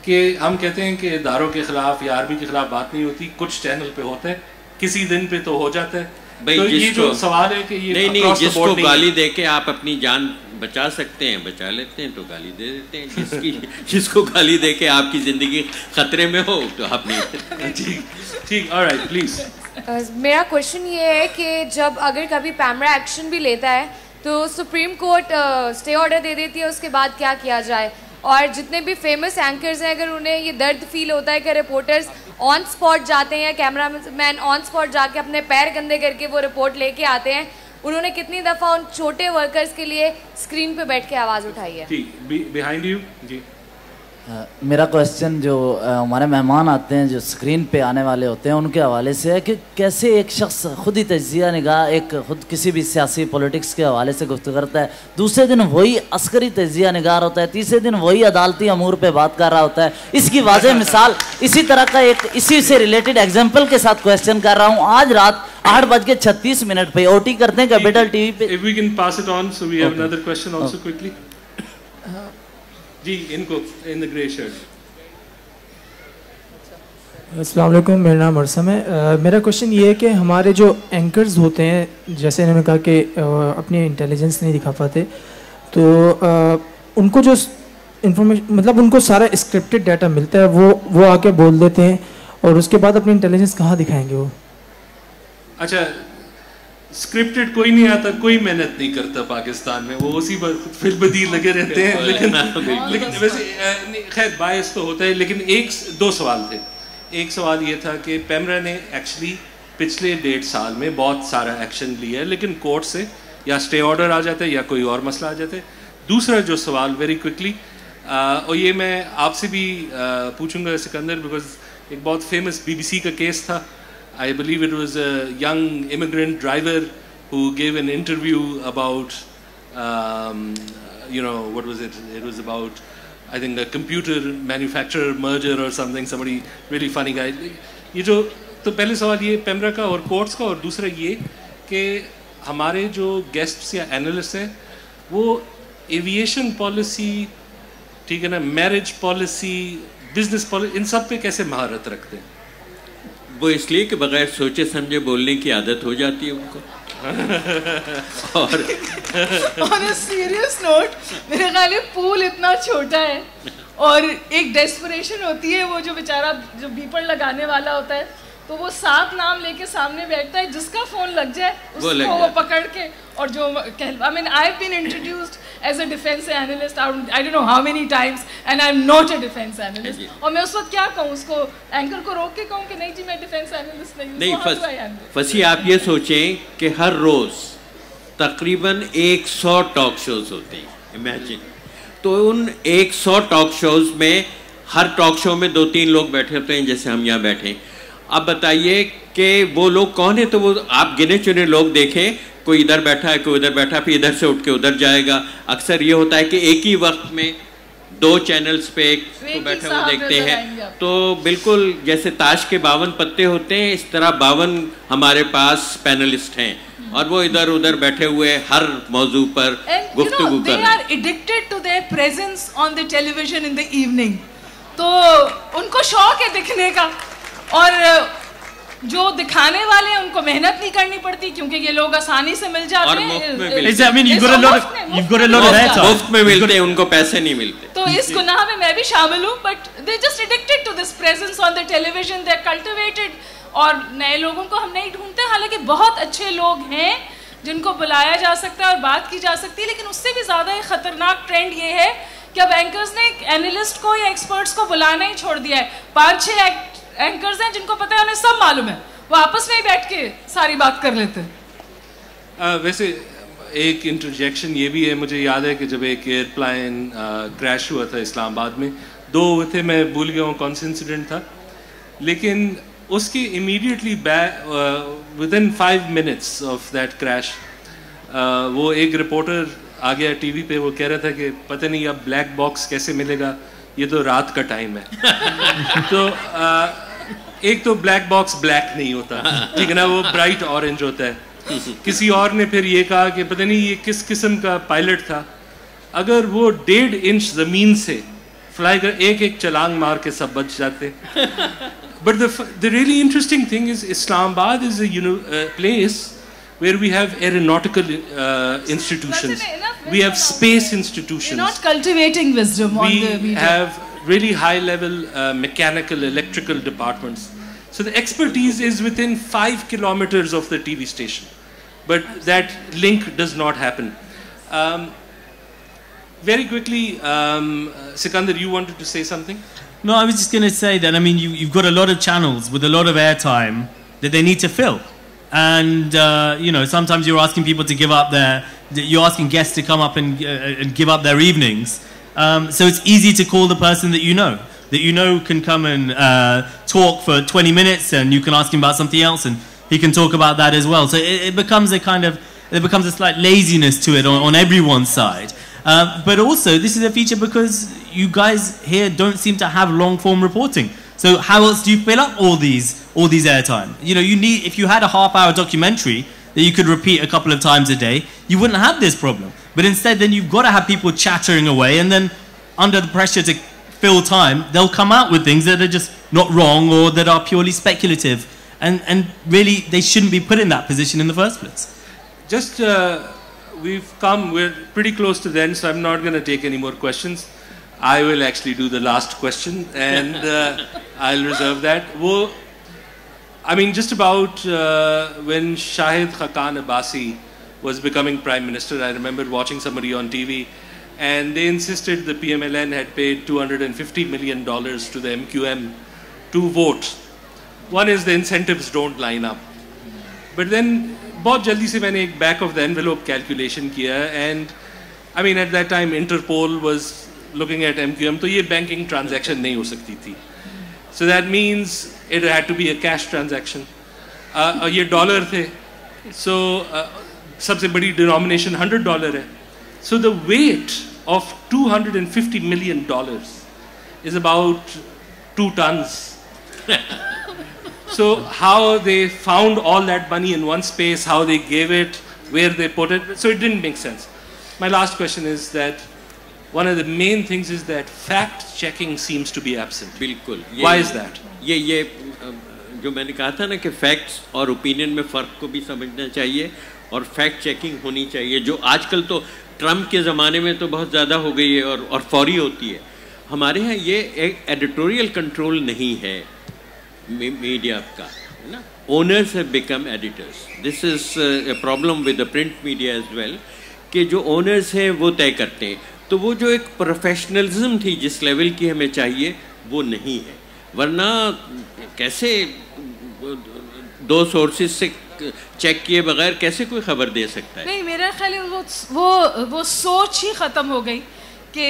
کہ ہم کہتے ہیں کہ اداروں کے خلاف یا army کے خلاف بات نہیں ہوتی, کچھ چینل پہ ہوتے ہیں, کسی دن پہ تو ہو جاتا ہے. تو یہ جو سوال ہے کہ یہ نہیں, جس کو گالی دے کے آپ اپنی جان بچا سکتے ہیں بچا لیتے ہیں تو گالی دے دیتے ہیں, جس کو گالی دے کے آپ کی زندگی خطرے میں ہو تو آپ نہیں. ٹھیک, alright, please. میرا کوشچن یہ ہے کہ جب اگر کبھی پیمرا ایکشن بھی لیتا ہے تو سپریم کورٹ اسٹے آرڈر دے دیتی ہے, اس کے بعد کیا کیا جائے؟ اور جتنے بھی فیمس اینکرز ہیں اگر انہیں یہ درد فیل ہوتا ہے کہ رپورٹرز آن سپاٹ جاتے ہیں یا کیمرہ مین آن سپاٹ جا کے اپنے پیر گندے کر کے وہ رپورٹ لے کے آتے ہیں, انہوں نے کتنی دفعہ ان چھوٹے ورکرز کے لیے اسکرین پہ بیٹھ کے آواز اٹھائی ہے؟ جی بیہائنڈ یو. جی میرا کویسچن جو ہمارے مہمان آتے ہیں جو اسکرین پہ آنے والے ہوتے ہیں ان کے حوالے سے ہے کہ کیسے ایک شخص خود ہی تجزیہ نگاہ ایک خود کسی بھی سیاسی پولیٹکس کے حوالے سے گفتگو کرتا ہے, دوسرے دن وہی عسکری تجزیہ نگار ہوتا ہے, تیسرے دن وہی عدالتی امور پہ بات کر رہا ہوتا ہے. اس کی واضح مثال اسی طرح کا ایک اسی سے ریلیٹڈ ایگزامپل کے ساتھ کویسچن کر رہا ہوں. آج رات 8:36 پہ OT کرتے ہیں کیپٹل ٹی وی پہ. If we can pass it on, so we have another question also quickly. جی ان کو in the grey shirt. السلام علیکم, میرا نام ارسم ہے. میرا کوشچن یہ ہے کہ ہمارے جو اینکرز ہوتے ہیں جیسے انہوں نے کہا کہ اپنی انٹیلیجنس نہیں دکھا پاتے, تو ان کو جو انفارمیشن مطلب ان کو سارا اسکرپٹڈ ڈیٹا ملتا ہے, وہ آ کے بول دیتے ہیں اور اس کے بعد اپنی انٹیلیجنس کہاں دکھائیں گے وہ؟ اچھا اسکرپٹڈ کوئی نہیں آتا, کوئی محنت نہیں کرتا پاکستان میں, وہ اسی فل بدیل لگے رہتے ہیں. لیکن ویسے خیر باعث تو ہوتا ہے. لیکن دو سوال تھے. ایک سوال یہ تھا کہ پیمرا نے ایکچولی پچھلے 1.5 سال میں بہت سارا ایکشن لیا ہے, لیکن کورٹ سے یا اسٹے آرڈر آ جاتا ہے یا کوئی اور مسئلہ آ جاتا ہے. دوسرا جو سوال ویری کوئکلی, اور یہ میں آپ سے بھی پوچھوں گا سکندر, بیکاز ایک بہت فیمس BBC کا کیس تھا. I believe it was a young immigrant driver who gave an interview about, what was it? It was about, I think, a computer manufacturer merger or something. Somebody really funny guy. یہ جو تو پہلے سوال یہ پیمرا کا اور courts کا, اور دوسرا یہ کہ ہمارے جو گیسٹس یا اینالسٹ ہیں وہ ایویشن پالیسی, ٹھیک ہے نا, میرج پالیسی, بزنس پالیسی, ان سب پہ کیسے مہارت رکھتے ہیں؟ وہ اس لیے کہ بغیر سوچے سمجھے بولنے کی عادت ہو جاتی ہے ان کو. اور on a serious note, میرے خیال ہے پول اتنا چھوٹا ہے اور ایک ڈیسپریشن ہوتی ہے, وہ جو بیچارہ جو بیپر لگانے والا ہوتا ہے تو وہ 7 نام لے کے سامنے بیٹھتا ہے, جس کا فون لگ جائے اس کو وہ پکڑ کے, اور جو I mean I've been introduced as a defense analyst I don't know how many times and I'm not a defense analyst. اور میں اس وقت کیا کہوں, اس کو اینکر کو روک کے کہوں کہ نہیں جی میں ڈیفینس اینالسٹ نہیں ہوں. فصیح آپ یہ سوچیں کہ ہر روز تقریباً 100 ٹاک شوز ہوتے ہیں, امیجن. تو ان 100 ٹاک شوز میں ہر ٹاک شو میں 2-3 لوگ بیٹھے ہوتے ہیں جیسے ہم یہاں بیٹھے ہیں. اب بتائیے کہ وہ لوگ کون ہیں, تو وہ آپ گنے چنے لوگ دیکھیں, کوئی ادھر بیٹھا ہے, کوئی ادھر بیٹھا ہے, پھر ادھر سے اٹھ کے ادھر جائے گا. اکثر یہ ہوتا ہے کہ ایک ہی وقت میں 2 چینلز پہ ایک کو بیٹھے ہوئے دیکھتے ہیں. تو بالکل جیسے تاش کے 52 پتے ہوتے ہیں, اس طرح 52 ہمارے پاس پینلسٹ ہیں, اور وہ ادھر ادھر بیٹھے ہوئے ہر موضوع پر گفتگو کر رہے ہیں. They are addicted to their presence on the television in the evening. تو ان کو شوق ہے دکھنے کا, اور جو دکھانے والے ہیں ان کو محنت نہیں کرنی پڑتی کیونکہ یہ لوگ آسانی سے مل جاتے ہیں. مفت میں ملتے ہیں, ان کو پیسے نہیں ملتے. تو اس گناہ میں بھی شامل ہوں, but they just addicted to this presence on the television. They are cultivated. اور نئے لوگوں کو ہم نہیں ڈھونڈتے, حالانکہ بہت اچھے لوگ ہیں جن کو بلایا جا سکتا ہے اور بات کی جا سکتی ہے. لیکن اس سے بھی زیادہ ایک خطرناک ٹرینڈ یہ ہے کہ اب اینکرز نے اینالسٹ کو یا ایکسپرٹس کو بلانا ہی چھوڑ دیا ہے. 5-6 اینکرز ہیں جن کو پتہ ہے انہیں سب معلوم ہے, وہ آپس میں ہی بیٹھ کے ساری بات کر لیتے ہیں. ویسے ایک انٹرجیکشن یہ بھی ہے, مجھے یاد ہے کہ جب ایک ایئر پلین کریش ہوا تھا اسلام آباد میں, 2 ہوئے تھے, میں بھول گیا ہوں کون سا انسیڈنٹ تھا, لیکن اس کی immediately within 5 minutes of that crash وہ ایک رپورٹر آ گیا ٹی وی پہ, وہ کہہ رہا تھا کہ پتہ نہیں اب بلیک باکس کیسے ملے گا, یہ تو رات کا ٹائم ہے. تو ایک تو بلیک باکس بلیک نہیں ہوتا, ٹھیک ہے نا, وہ برائٹ اورنج ہوتا ہے. کسی اور نے پھر یہ کہا کہ پتہ نہیں یہ کس قسم کا پائلٹ تھا, اگر وہ 1.5 inch زمین سے فلائی کر ایک چلانگ مار کے سب بچ جاتے. But the really interesting thing is Islamabad is a place where we have aeronautical institutions, we have space institutions. You're not cultivating wisdom on the media. We have really high level mechanical, electrical departments. So the expertise is within 5 kilometers of the TV station, but that link does not happen. Very quickly, Sikandar, you wanted to say something? No, I was just going to say that, I mean, you've got a lot of channels with a lot of airtime that they need to fill. And, you know, sometimes you're asking people to give up you're asking guests to come up and give up their evenings. So it's easy to call the person that you know can come and talk for 20 minutes, and you can ask him about something else and he can talk about that as well. So it becomes a slight laziness to it on everyone's side. But also, this is a feature because you guys here don't seem to have long-form reporting. So how else do you fill up all these airtime? You know, if you had a half-hour documentary that you could repeat a couple of times a day, you wouldn't have this problem. But instead, then you've got to have people chattering away, and then under the pressure to fill time, they'll come out with things that are just not wrong or that are purely speculative. And really, they shouldn't be put in that position in the first place. Just, we're pretty close to the end, so I'm not going to take any more questions. I will actually do the last question, and I'll reserve that. I mean, just about when Shahid Khaqan Abbasi was becoming Prime Minister, I remember watching somebody on TV, and they insisted the PMLN had paid $250 million to the MQM to vote. One is the incentives don't line up. But then, बहुत जल्दी से मैंने एक back of the envelope calculation किया, and I mean at that time Interpol was looking at MQM, तो ये banking transaction नहीं हो सकती थी. So that means it had to be a cash transaction. ये dollar थे, so सबसे बड़ी denomination $100 है. So the weight of $250 million is about 2 tons. So how they found all that money in one space, how they gave it, where they put it, so it didn't make sense. My last question is that one of the main things is that fact checking seems to be absent. बिल्कुल. Why is that? ये जो मैंने कहा था ना कि facts और opinion में फ़र्क को भी समझना चाहिए और fact checking होनी चाहिए, जो आजकल तो ट्रम्प के ज़माने में तो बहुत ज़्यादा हो गई है और फौरी होती है. हमारे यहाँ ये एक editorial control नहीं है मीडिया का, है ना. Owners have become editors. This is a problem with the print media as well, कि जो owners हैं वो तय करते हैं. तो वो जो एक प्रोफेशनलिज्म थी जिस लेवल की हमें चाहिए वो नहीं है. वरना कैसे 2 सोर्सेज से चेक किए बगैर कैसे कोई खबर दे सकता है? नहीं, मेरा ख्याल है वो सोच ही ख़त्म हो गई कि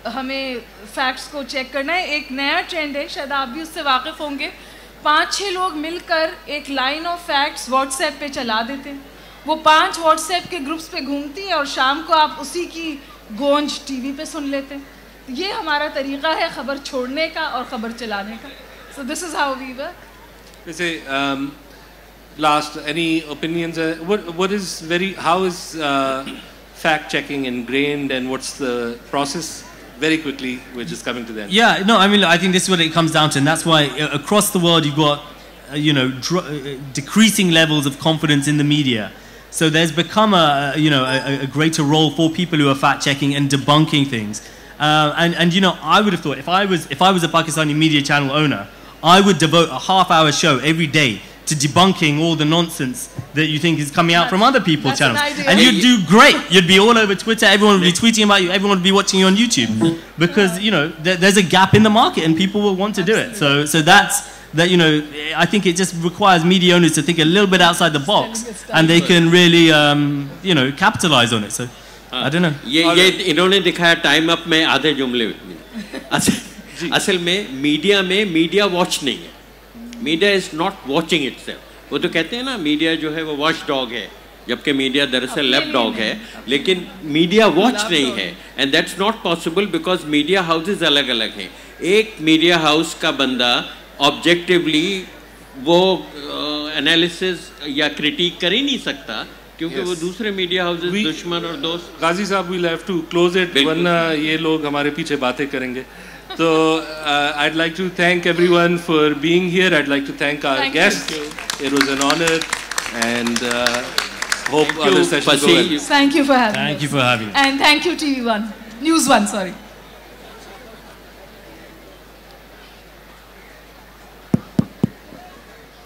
हमें फैक्ट्स को चेक करना है. एक नया ट्रेंड है, शायद आप भी उससे वाकिफ़ होंगे. 5-6 लोग मिलकर एक लाइन ऑफ फैक्ट्स व्हाट्सएप पे चला देते हैं. वो 5 व्हाट्सएप के ग्रुप्स पे घूमती हैं और शाम को आप उसी की गोंज टीवी पे सुन लेते हैं. ये हमारा तरीका है खबर छोड़ने का और खबर चलाने का. So this is how we work. Say, last, any opinions? How is fact checking ingrained, and what's the process? Very quickly, we're just coming to the end. Yeah, no, I mean, I think this is what it comes down to, and that's why across the world you've got, decreasing levels of confidence in the media. So there's become a greater role for people who are fact checking and debunking things. And I would have thought if I was a Pakistani media channel owner, I would devote a half-hour show every day to debunking all the nonsense that you think is coming out from other people's channels. And you'd do great. You'd be all over Twitter. Everyone would be tweeting about you. Everyone would be watching you on YouTube because there's a gap in the market and people will want to do it. So I think it just requires media owners to think a little bit outside the box, and they can really capitalize on it. So I don't know. ये इन्होंने दिखाया time up में आधे जुमले में. असल में media watch नहीं है. Media is not watching itself. वो तो कहते हैं ना मीडिया जो है वो वॉच डॉग है, जबकि मीडिया दरअसल लैप डॉग है. लेकिन मीडिया वॉच नहीं है, and that's not possible because media houses अलग अलग हैं. एक मीडिया हाउस का बंदा ऑब्जेक्टिवली वो एनालिसिस या क्रिटिक कर ही नहीं सकता क्योंकि वो दूसरे मीडिया हाउसेस दुश्मन और दोस्त. गाजी साहब, we'll have to close it, वरना ये लोग हमारे पीछे बातें करेंगे. So I'd like to thank everyone for being here. I'd like to thank our guests. It was an honor, and hope other sessions go well. Thank you for having us. Thank you for having us. And thank you TV1, News 1, sorry.